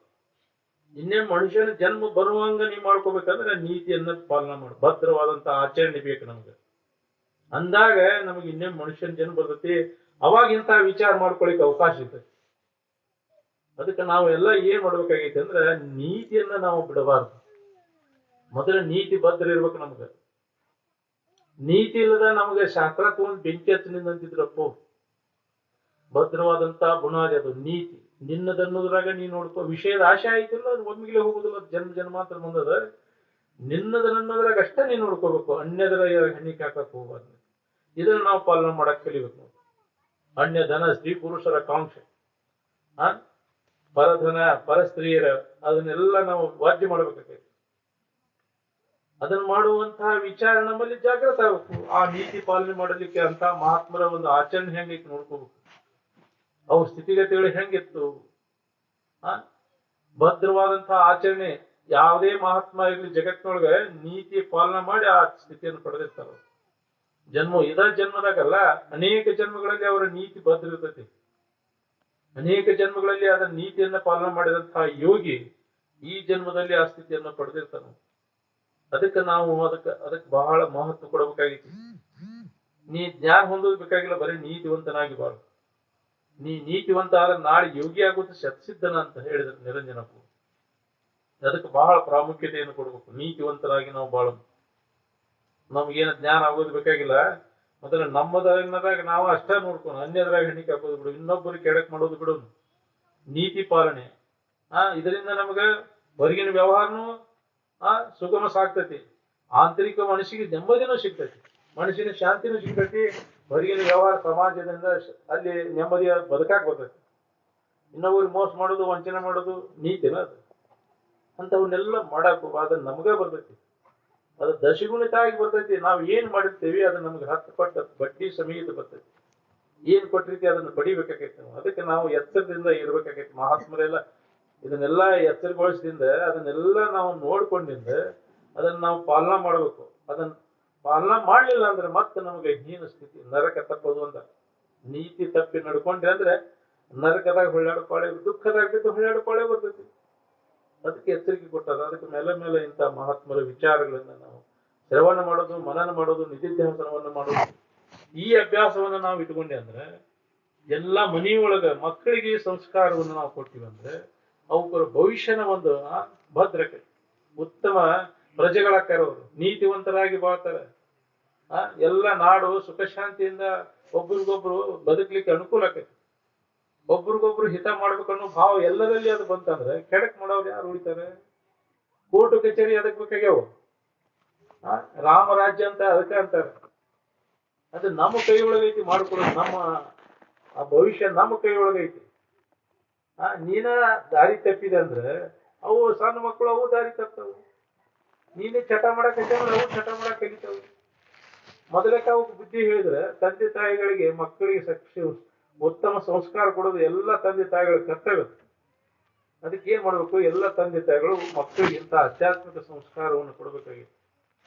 ಇನ್ನೇ ಮನುಷ್ಯನ ಜನ್ಮ ಬರುವಂಗ ನೀ ಮಾಡ್ಕೋಬೇಕಂದ್ರೆ ನೀತಿಯನ್ನ ಪಾಲನಾ ಮಾಡು, ಭದ್ರವಾದಂತ ಆಚರಣೆ ಬೇಕು ನಮ್ಗೆ. ಅಂದಾಗ ನಮಗೆ ಇನ್ನೇ ಮನುಷ್ಯನ ಜನ್ಮ ಬರ್ತೈತಿ, ಅವಾಗ ಇಂಥ ವಿಚಾರ ಮಾಡ್ಕೊಳಿಕ್ ಅವಕಾಶ ಇರ್ತೈತಿ. ಅದಕ್ಕೆ ನಾವು ಎಲ್ಲ ಏನ್ ಮಾಡ್ಬೇಕಾಗೈತಿ ಅಂದ್ರೆ ನೀತಿಯನ್ನ ನಾವು ಬಿಡಬಾರ್ದು. ಮೊದಲ ನೀತಿ ಭದ್ರ ಇರ್ಬೇಕು ನಮ್ಗೆ. ನೀತಿ ಇಲ್ಲದ ನಮ್ಗೆ ಶಾಸ್ತ್ರ ತಗೊಂಡು ಬೆಂಕಿ ಹಚ್ಚಿ ನಿಂತಿದ್ರಪ್ಪ. ಭದ್ರವಾದಂತ ಬುನಾದಿ ಅದು ನೀತಿ. ನಿನ್ನದನ್ನೋದ್ರಾಗ ನೀ ನೋಡ್ಕೋ. ವಿಷಯದ ಆಶೆ ಆಯ್ತಿಲ್ಲ, ಅದು ಒಮ್ಮಿಗೆ ಹೋಗುದಿಲ್ಲ, ಜನ್ಮ ಜನ್ಮಾಂತರ ಬಂದದ. ನಿನ್ನದನ್ನೋದ್ರಾಗ ಅಷ್ಟೇ ನೀನ್ ನೋಡ್ಕೋಬೇಕು, ಅನ್ಯದರ ಹೆಣಿಕೆ ಹಾಕಕ್ ಹೋಗ್ಬಾರ್ದು. ಇದನ್ನ ನಾವು ಪಾಲನೆ ಮಾಡಕ್ ಕಲಿಬೇಕು. ಅನ್ಯ ಧನ ಸ್ತ್ರೀ ಪುರುಷರ ಕಾಂಕ್ಷೆ, ಪರಧನ ಪರ ಸ್ತ್ರೀಯರ, ಅದನ್ನೆಲ್ಲ ನಾವು ವಾದ್ಯ ಮಾಡ್ಬೇಕಾಗೈತಿ. ಅದನ್ನ ಮಾಡುವಂತಹ ವಿಚಾರ ನಮ್ಮಲ್ಲಿ ಜಾಗೃತ ಆಗಬೇಕು. ಆ ನೀತಿ ಪಾಲನೆ ಮಾಡಲಿಕ್ಕೆ ಅಂತ ಮಹಾತ್ಮರ ಒಂದು ಆಚರಣೆ ಹೆಂಗೈತಿ ನೋಡ್ಕೋಬೇಕು. ಅವ್ರ ಸ್ಥಿತಿಗತಿಗಳು ಹೆಂಗಿತ್ತು, ಭದ್ರವಾದಂತಹ ಆಚರಣೆ. ಯಾವುದೇ ಮಹಾತ್ಮ ಇರಲಿ ಜಗತ್ತಿನೊಳಗೆ ನೀತಿ ಪಾಲನೆ ಮಾಡಿ ಆ ಸ್ಥಿತಿಯನ್ನು ಪಡೆದಿರ್ತಾರ. ಇದ ಜನ್ಮದಾಗಲ್ಲ, ಅನೇಕ ಜನ್ಮಗಳಲ್ಲಿ ಅವರ ನೀತಿ ಭದ್ರ ಇರ್ತೈತಿ. ಅನೇಕ ಜನ್ಮಗಳಲ್ಲಿ ಅದರ ನೀತಿಯನ್ನ ಪಾಲನೆ ಮಾಡಿದಂತಹ ಯೋಗಿ ಈ ಜನ್ಮದಲ್ಲಿ ಆ ಸ್ಥಿತಿಯನ್ನು ಪಡೆದಿರ್ತಾನ. ಅದಕ್ಕೆ ನಾವು ಅದಕ್ಕೆ ಬಹಳ ಮಹತ್ವ ಕೊಡಬೇಕಾಗಿತ್ತು. ನೀ ಜ್ಞಾನ ಹೊಂದೋದು ಬೇಕಾಗಿಲ್ಲ, ಬರೀ ನೀತಿವಂತನಾಗಿ ಬಾಳು. ನೀ ನೀತಿವಂತ ಆದ್ರೆ ನಾಳೆ ಯೋಗಿ ಆಗುತ್ತೆ ಶತಸಿದ್ಧನ ಅಂತ ಹೇಳಿದ್ರು ನಿರಂಜನಪ್ಪ. ಅದಕ್ಕೆ ಬಹಳ ಪ್ರಾಮುಖ್ಯತೆಯನ್ನು ಕೊಡ್ಬೇಕು. ನೀತಿವಂತರಾಗಿ ನಾವು ಬಾಳು. ನಮ್ಗೇನು ಜ್ಞಾನ ಆಗೋದು ಬೇಕಾಗಿಲ್ಲ, ಮೊದಲ ನಮ್ಮದಾಗ ನಾವು ಅಷ್ಟೇ ನೋಡ್ಕೊಂಡು ಅನ್ಯದ್ರಾಗ ಹೆಣಿಕೆ ಹಾಕೋದು ಬಿಡು, ಇನ್ನೊಬ್ಬರು ಕೆಡಕ್ ಮಾಡೋದು ಬಿಡು. ನೀತಿ ಪಾಲನೆ ಇದರಿಂದ ನಮಗ ಹೊರಗಿನ ವ್ಯವಹಾರನು ಸುಗಮ ಸಾಕ್ತೈತಿ. ಆಂತರಿಕ ಮನಸ್ಸಿಗೆ ನೆಮ್ಮದಿನೂ ಸಿಗ್ತೈತಿ, ಮನಸ್ಸಿನ ಶಾಂತಿನೂ ಸಿಗ್ತೈತಿ. ಹೊರಗಿನ ವ್ಯವಹಾರ ಸಮಾಜದಿಂದ ಅಲ್ಲಿ ನೆಮ್ಮದಿಯ ಬದುಕಾಕ್ ಬರ್ತೈತಿ. ಇನ್ನೊಬ್ರಿಗೆ ಮೋಸ ಮಾಡೋದು, ವಂಚನೆ ಮಾಡೋದು ನೀತಿನ ಅದು. ಅಂತವನ್ನೆಲ್ಲ ಮಾಡಕ್ ಅದನ್ನ ನಮಗ ಬರ್ತೈತಿ. ಅದು ದಶಗುಣಿತ ಆಗಿ ಬರ್ತೈತಿ. ನಾವು ಏನ್ ಮಾಡಿರ್ತೀವಿ ಅದು ನಮ್ಗೆ 10 ಪಟ್ಟು ಬಡ್ಡಿ ಸಮೇತ ಬರ್ತೈತಿ. ಏನ್ ಕೊಟ್ಟಿರ್ತಿ ಅದನ್ನ ಪಡಿಬೇಕಾಗೈತಿ. ಅದಕ್ಕೆ ನಾವು ಎಚ್ಚರದಿಂದ ಇರ್ಬೇಕಾಗೈತಿ. ಮಹಾತ್ಮರೆಲ್ಲ ಇದನ್ನೆಲ್ಲ ಎಚ್ಚರಗೊಳಿಸಿದಿಂದ ಅದನ್ನೆಲ್ಲ ನಾವು ನೋಡ್ಕೊಂಡಿಂದ ಅದನ್ನ ನಾವು ಪಾಲನಾ ಮಾಡ್ಬೇಕು. ಅದನ್ನ ಪಾಲನಾ ಮಾಡ್ಲಿಲ್ಲ ಅಂದ್ರೆ ಮತ್ತೆ ನಮಗೆ ಹೀನ ಸ್ಥಿತಿ, ನರಕ ತಪ್ಪೋದು ಅಂತ. ನೀತಿ ತಪ್ಪಿ ನಡ್ಕೊಂಡ್ರೆ ಅಂದ್ರೆ ನರಕದಾಗ ಹೊಳ್ಳಾಡ್ಕೊಳ್ಳೆ, ದುಃಖದಾಗ ಬಿದ್ದು ಹೊಳ್ಳಾಡ್ಕೊಳ್ಳೆ ಬರ್ತೈತಿ. ಅದಕ್ಕೆ ಎಚ್ಚರಿಕೆ ಕೊಟ್ಟದ. ಅದಕ್ಕೆ ಮೇಲೆ ಇಂಥ ಮಹಾತ್ಮರ ವಿಚಾರಗಳನ್ನ ನಾವು ಶ್ರವಣ ಮಾಡೋದು, ಮನನ ಮಾಡೋದು, ನಿಧಿಧ್ಯಾಸನವನ್ನು ಮಾಡೋದು, ಈ ಅಭ್ಯಾಸವನ್ನ ನಾವು ಇಟ್ಕೊಂಡೆ ಅಂದ್ರೆ ಎಲ್ಲ ಮನೆಯೊಳಗ ಮಕ್ಕಳಿಗೆ ಸಂಸ್ಕಾರವನ್ನು ನಾವು ಕೊಟ್ಟಿವಂದ್ರೆ ಅವರ ಭವಿಷ್ಯನ ಒಂದು ಭದ್ರತೆ, ಉತ್ತಮ ಪ್ರಜೆಗಳಾಕಾರವರು, ನೀತಿವಂತರಾಗಿ ಬಾಳ್ತಾರೆ. ಎಲ್ಲ ನಾಡು ಸುಖ ಶಾಂತಿಯಿಂದ ಒಬ್ರಿಗೊಬ್ರು ಬದುಕಲಿಕ್ಕೆ ಅನುಕೂಲ ಆಕೈತಿ. ಒಬ್ರಿಗೊಬ್ರು ಹಿತ ಮಾಡ್ಬೇಕನ್ನೋ ಭಾವ ಎಲ್ಲರಲ್ಲಿ ಅದು ಬಂತಂದ್ರೆ ಕೆಡಕ್ ಮಾಡೋರು ಯಾರು ಉಳಿತಾರೆ? ಕೋರ್ಟು ಕಚೇರಿ ಅದಕ್ಕೆ ಬೇಕಾಗ್ಯಾವ. ರಾಮರಾಜ್ಯ ಅಂತ ಅದಕ್ಕೆ ಅಂತಾರೆ. ಅದು ನಮ್ಮ ಕೈ ಒಳಗೈತಿ ಮಾಡ್ಕೊಳ್ಳೋದು. ನಮ್ಮ ಆ ಭವಿಷ್ಯ ನಮ್ಮ ಕೈ ಒಳಗೈತಿ. ನೀನ ದಾರಿ ತಪ್ಪಿದೆ ಅಂದ್ರೆ ಅವು ಸಣ್ಣ ಮಕ್ಕಳು ಅವು ದಾರಿ ತಪ್ತಾವು. ನೀನೇ ಚಟ ಮಾಡಕ್ ಅಂದ್ರೆ ಅವು ಚಟ ಮಾಡಕ್ ಕಲಿತಾವು. ಮೊದಲಕ್ಕೆ ಅವಕ್ಕೆ ಬುದ್ಧಿ ಹೇಳಿದ್ರೆ ತಂದೆ ತಾಯಿಗಳಿಗೆ ಮಕ್ಕಳಿಗೆ ಉತ್ತಮ ಸಂಸ್ಕಾರ ಕೊಡೋದು ಎಲ್ಲ ತಂದೆ ತಾಯಿಗಳ ಕರ್ತವ್ಯ. ಅದಕ್ಕೆ ಏನ್ ಮಾಡ್ಬೇಕು? ಎಲ್ಲ ತಂದೆ ತಾಯಿಗಳು ಮಕ್ಕಳಿಗೆ ಇಂಥ ಆಧ್ಯಾತ್ಮಿಕ ಸಂಸ್ಕಾರವನ್ನು ಕೊಡಬೇಕಾಗಿತ್ತು.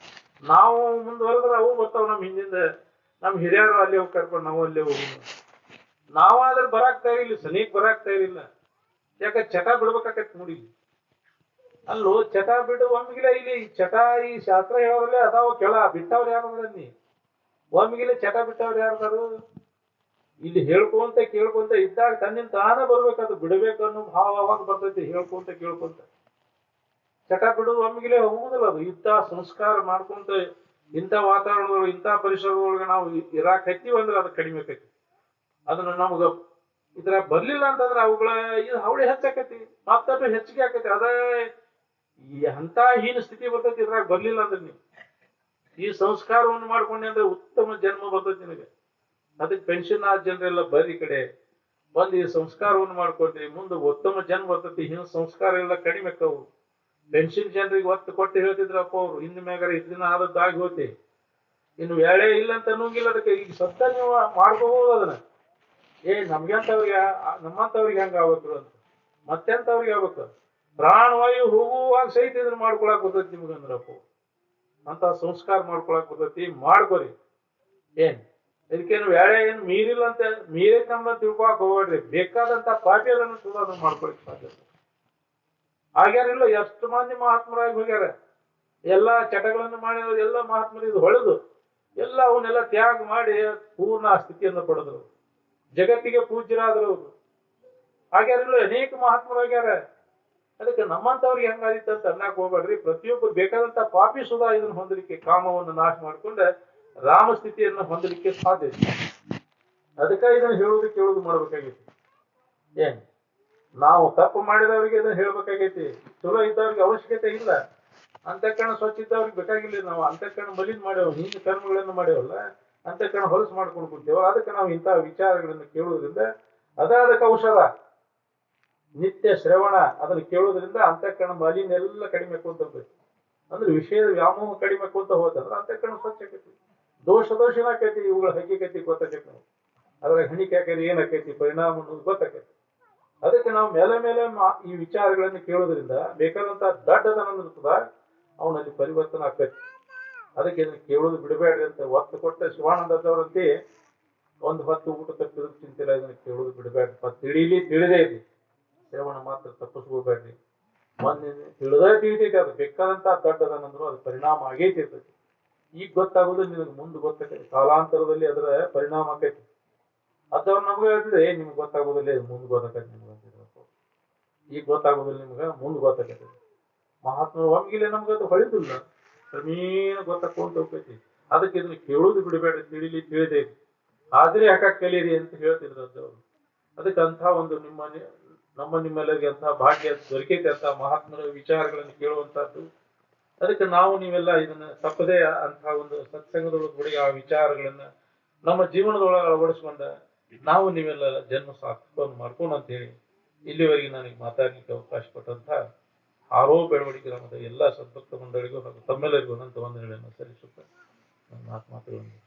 ನಾವು ಮುಂದುವರೆದ್ರೆ ಅವು ಬರ್ತಾವ ನಮ್ಮ ಹಿಂದಿಂದ. ನಮ್ ಹಿರಿಯರು ಅಲ್ಲಿ ಹೋಗಿ ಕರ್ಕೊಂಡು ನಾವು ಅಲ್ಲೇ ಹೋಗೋದು. ನಾವಾದ್ರೆ ಬರಾಕ್ತಾ ಇರಲಿಲ್ಲ, ಸನೀಕ್ ಬರಾಕ್ತಾ ಇರಲಿಲ್ಲ. ಯಾಕೆ? ಚಟ ಬಿಡ್ಬೇಕಾಕೈತಿ ನೋಡಿ. ಅಲ್ಲೂ ಚಟ ಬಿಡು ಒಮ್ಗಿಲ್ಲ. ಇಲ್ಲಿ ಚಟ ಈ ಶಾಸ್ತ್ರ ಹೇಳೋರಲ್ಲೇ ಅದಾವ ಕೆಳ ಬಿಟ್ಟವ್ರು ಯಾರು? ನೀ ಒಮ್ಗಿಲ್ಲ ಚಟ ಬಿಟ್ಟವ್ರು ಯಾರು? ಇಲ್ಲಿ ಹೇಳ್ಕೊಂತ ಕೇಳ್ಕೊಂತ ಇದ್ದಾಗ ತನ್ನಿಂದ ತಾನ ಬರ್ಬೇಕದು. ಬಿಡ್ಬೇಕು ಅನ್ನೋ ಭಾವ ಅವಾಗ ಬರ್ತೈತಿ. ಹೇಳ್ಕೊಂತ ಕೇಳ್ಕೊಂತ ಚಟ ಬಿಡೋದು ಒಮ್ಗಿಲೆ ಹೋಗುದಿಲ್ಲ. ಅದು ಇಂಥ ಸಂಸ್ಕಾರ ಮಾಡ್ಕೊಂತ ಇಂಥ ವಾತಾವರಣದೊಳಗೆ ಇಂಥ ಪರಿಸರದೊಳಗೆ ನಾವು ಇರಾಕ್ ಹತ್ತೀವಿ ಅಂದ್ರೆ ಅದು ಕಡಿಮೆ ಆಕೈತಿ. ಅದನ್ನ ನಮ್ಗ ಇದ್ರ ಬರ್ಲಿಲ್ಲ ಅಂತಂದ್ರೆ ಅವುಗಳ ಇದು ಅವಳಿ ಹೆಚ್ಚಾಕೈತಿ, ಮತ್ತಷ್ಟು ಹೆಚ್ಚಿಗೆ ಆಕೈತಿ. ಅದೇ ಅಂತ ಹೀನ ಸ್ಥಿತಿ ಬರ್ತೈತಿ ಇದ್ರಾಗ ಬರ್ಲಿಲ್ಲ ಅಂದ್ರೆ. ನೀವು ಈ ಸಂಸ್ಕಾರವನ್ನು ಮಾಡ್ಕೊಂಡೆ ಅಂದ್ರೆ ಉತ್ತಮ ಜನ್ಮ ಬರ್ತೈತಿ ನಿನಗೆ. ಅದಕ್ಕೆ ಪೆನ್ಷನ್ ಆದ ಜನರೆಲ್ಲ ಬರ್ರಿ ಕಡೆ ಬಂದು ಈ ಸಂಸ್ಕಾರವನ್ನು ಮಾಡ್ಕೊಂಡ್ರಿ, ಮುಂದೆ ಉತ್ತಮ ಜನ್ಮ ಬರ್ತೈತಿ. ಹಿಂದ ಸಂಸ್ಕಾರ ಎಲ್ಲ ಕಡಿಮೆ ಆಕ್ಕವು. ಪೆನ್ಷನ್ ಜನರಿಗೆ ಒತ್ತು ಕೊಟ್ಟು ಹೇಳ್ತಿದ್ರಪ್ಪ ಅವ್ರು, ಇನ್ ಮ್ಯಾಗಾರ ದಿನ ಆದದ್ದಾಗಿ ಹೋತಿ, ಇನ್ನು ವೇಳೆ ಇಲ್ಲ ಅಂತ ಅನ್ನೋಂಗಿಲ್ಲ. ಅದಕ್ಕೆ ಈಗ ಸತ್ತ ನೀವು ಮಾಡ್ಕೋಬಹುದು ಅದನ್ನ. ನಮ್ಗೆಂತವ್ರಿಗೆ ನಮ್ಮಂತವ್ರಿಗೆ ಹೆಂಗ ಆಗ್ಬೇಕು ಅಂತ ಮತ್ತೆಂತವ್ರಿಗೆ ಆಗ್ಬೇಕು? ಪ್ರಾಣವಾಯು ಹೋಗುವಾಗ ಸಹಿತ ಇದನ್ನ ಮಾಡ್ಕೊಳಕ್ ಬರ್ತೈತಿ ನಿಮ್ಗಂದ್ರಪ್ಪ. ಅಂತ ಸಂಸ್ಕಾರ ಮಾಡ್ಕೊಳಕ್ ಬರ್ತೈತಿ. ಮಾಡ್ಕೊರಿ. ಇದಕ್ಕೇನು ವ್ಯಾಳೆ ಏನು ಮೀರಿಲ್ಲ ಅಂತ ಮೀರೈತೆ ನಮ್ಮನ್ನ ತಿಳ್ಕೊಳಕ್ ಹೋಗ್ಬೇಡ್ರಿ. ಬೇಕಾದಂತ ಪಾಠ್ಯಗಳನ್ನು ಸುಧಾರಣೆ ಮಾಡ್ಕೊಳಕ್ ಸಾಧ್ಯ. ಆಗ್ಯಾರಿಲ್ಲ ಎಷ್ಟು ಮಂದಿ ಮಹಾತ್ಮರಾಗಿ ಹೋಗ್ಯಾರ, ಎಲ್ಲಾ ಚಟಗಳನ್ನು ಮಾಡಿದ್ರು, ಎಲ್ಲ ಮಹಾತ್ಮರು ಇದು ಹೊಳೆದು ಎಲ್ಲ ಅವನ್ನೆಲ್ಲ ತ್ಯಾಗ ಮಾಡಿ ಪೂರ್ಣ ಸ್ಥಿತಿಯನ್ನು ಪಡೆದ್ರು, ಜಗತ್ತಿಗೆ ಪೂಜ್ಯರಾದ್ರು ಅವರು. ಆಗ್ಯಾರಿಲ್ಲ ಅನೇಕ ಮಹಾತ್ಮರಾಗ್ಯಾರ. ಅದಕ್ಕೆ ನಮ್ಮಂತವ್ರಿಗೆ ಹೆಂಗಾದಿತ್ತು ಅಂತ ಅನ್ನಕ್ ಹೋಗ್ಬೇಡ್ರಿ. ಪ್ರತಿಯೊಬ್ಬರು ಬೇಕಾದಂತ ಪಾಪಿ ಸುಧಾ ಇದನ್ನು ಹೊಂದಲಿಕ್ಕೆ, ಕಾಮವನ್ನು ನಾಶ ಮಾಡಿಕೊಂಡೆ ರಾಮ ಸ್ಥಿತಿಯನ್ನು ಹೊಂದಲಿಕ್ಕೆ ಸಾಧ್ಯ. ಅದಕ್ಕೆ ಇದನ್ನು ಹೇಳುದು ಕೇಳುದು ಮಾಡ್ಬೇಕಾಗೈತಿ. ಏನ್ ನಾವು ತಪ್ಪು ಮಾಡಿದವರಿಗೆ ಇದನ್ನ ಹೇಳ್ಬೇಕಾಗೈತಿ. ಚಲೋ ಇದ್ದವ್ರಿಗೆ ಅವಶ್ಯಕತೆ ಇಲ್ಲ. ಅಂತಃಕರಣ ಸ್ವಚ್ಛ ಇದ್ದವ್ರಿಗೆ ಬೇಕಾಗಿಲ್ಲ. ನಾವು ಅಂತಃಕರಣ ಮಲಿನ ಮಾಡ್ಯಾವ, ಹಿಂದೆ ಕರ್ಮಗಳನ್ನು ಮಾಡ್ಯಾವಲ್ಲ, ಅಂತಃಕರಣ ಹೊಲಸು ಮಾಡ್ಕೊಂಡು ಕೂತೇವ. ಅದಕ್ಕೆ ನಾವು ಇಂತಹ ವಿಚಾರಗಳನ್ನು ಕೇಳುವುದರಿಂದ ಅದಕ್ಕೆ ಔಷಧ. ನಿತ್ಯ ಶ್ರವಣ ಅದನ್ನು ಕೇಳೋದ್ರಿಂದ ಅಂತಃಕರಣ ಮಾಲಿನ್ಯ ಎಲ್ಲ ಕಡಿಮೆ ಆಕೋತ ಹೋಗ್ಬೇಕು. ಅಂದ್ರೆ ವಿಷಯದ ವ್ಯಾಮೋಹ ಕಡಿಮೆ ಆಕೋತ ಹೋತಂದ್ರೆ ಅಂತಃಕರಣ ಸ್ವಚ್ಛ ಆಕೈತಿ. ದೋಷ ಆಕೈತಿ. ಇವುಗಳ ಹಕ್ಕಿಕೈತಿ ಗೊತ್ತಾಕೈತಿ. ನಾವು ಅದ್ರಾಗ ಹಣಿಕೆ ಆಕೈತಿ, ಏನಾಕೈತಿ ಪರಿಣಾಮ ಅನ್ನೋದು ಗೊತ್ತಾಕೈತಿ. ಅದಕ್ಕೆ ನಾವು ಮೇಲೆ ಈ ವಿಚಾರಗಳನ್ನು ಕೇಳೋದ್ರಿಂದ ಬೇಕಾದಂತ ದಡ್ಡತನ ಇರ್ತದ, ಅವನಲ್ಲಿ ಪರಿವರ್ತನೆ ಆಕೈತಿ. ಅದಕ್ಕೆ ಇದನ್ನು ಕೇಳೋದು ಬಿಡಬೇಡ್ರಿ ಅಂತ ಒತ್ತು ಕೊಟ್ಟ ಶಿವಾನಂದದವರಂತೆ ಒಂದು ಹೊತ್ತು ಊಟ ತಪ್ಪಿದ್ರು ಚಿಂತಿಲ್ಲ, ಇದನ್ನು ಕೇಳೋದು ಬಿಡಬೇಡ್ರಿ. ತಿಳಿದೇ ಇರಿ, ಶ್ರವಣ ಮಾತ್ರ ತಪ್ಪಿಸ್ಕೋಬೇಡ್ರಿ. ಮೊನ್ನೆ ತಿಳಿತೈತಿ. ಅದು ಬೇಕಾದಂತ ದಡ್ಡದನಂದ್ರು ಅದು ಪರಿಣಾಮ ಆಗೈತಿ ಇರ್ತೈತಿ. ಈಗ ಗೊತ್ತಾಗೋದು ನಿನಗೆ ಮುಂದೆ ಗೊತ್ತಾಕೈತಿ. ಕಾಲಾಂತರದಲ್ಲಿ ಅದರ ಪರಿಣಾಮ ಆಕೈತಿ. ಅದವ್ರು ನಮ್ಗೆ ಹೇಳಿದ್ರೆ ನಿಮ್ಗೆ ಗೊತ್ತಾಗೋದಿಲ್ಲ, ಮುಂದೆ ಗೊತ್ತಾಕೈತಿ. ನಿಮ್ಗೆ ಅಂತಿರ್ಬೇಕು. ಈಗ ಗೊತ್ತಾಗೋದಿಲ್ಲ, ನಿಮ್ಗೆ ಮುಂದೆ ಗೊತ್ತಾಕೈತಿ. ಮಹಾತ್ಮ ಒಮ್ಗಿಲೆ ನಮ್ಗೆ ಅದು ಹೊಳಿದಿಲ್ಲ, ಕ್ರಮೇಣ ಗೊತ್ತಾಕೊಂತ ಹೋಗ್ತೈತಿ. ಅದಕ್ಕೆ ಇದನ್ನ ಕೇಳೋದು ಬಿಡಬೇಡ್ರಿ. ತಿಳಿದೇ ಇರಿ, ಆದ್ರೆ ಯಾಕೆ ಕಲೀರಿ ಅಂತ ಹೇಳ್ತಿದ್ರು ಅದ್ದವ್ರು. ಅದಕ್ಕೆ ಅಂತ ಒಂದು ನಿಮ್ಮೆಲ್ಲರಿಗೆ ಅಂತ ಭಾಗ್ಯ ದೊರಕೈತೆ ಅಂತ ಮಹಾತ್ಮರ ವಿಚಾರಗಳನ್ನು ಕೇಳುವಂತಹದ್ದು. ಅದಕ್ಕೆ ನಾವು ನೀವೆಲ್ಲ ಇದನ್ನ ತಪ್ಪದೇ ಅಂತ ಒಂದು ಸತ್ಸಂಗದೊಳಗೂಡಿ ಆ ವಿಚಾರಗಳನ್ನ ನಮ್ಮ ಜೀವನದೊಳಗೆ ಅಳವಡಿಸ್ಕೊಂಡ ನಾವು ನೀವೆಲ್ಲ ಜನ್ಮ ಸಾರ್ಥಕವನ್ನು ಮಾಡ್ಕೊಂಡು ಅಂತ ಹೇಳಿ ಇಲ್ಲಿವರೆಗೆ ನನಗೆ ಮಾತಾಡ್ಲಿಕ್ಕೆ ಅವಕಾಶ ಕೊಟ್ಟಂತ ಆರೋ ಬೆಳವಣಿಗೆ ಗ್ರಾಮದ ಎಲ್ಲಾ ಸದ್ಭಕ್ತ ಮಂಡಳಿಗೂ ಹಾಗೂ ತಮ್ಮೆಲ್ಲರಿಗೂ ಅನಂತ ವಂದನೆಗಳನ್ನು ಸಲ್ಲಿಸುತ್ತಾ ನನ್ನ ಮಾತುಗಳನ್ನು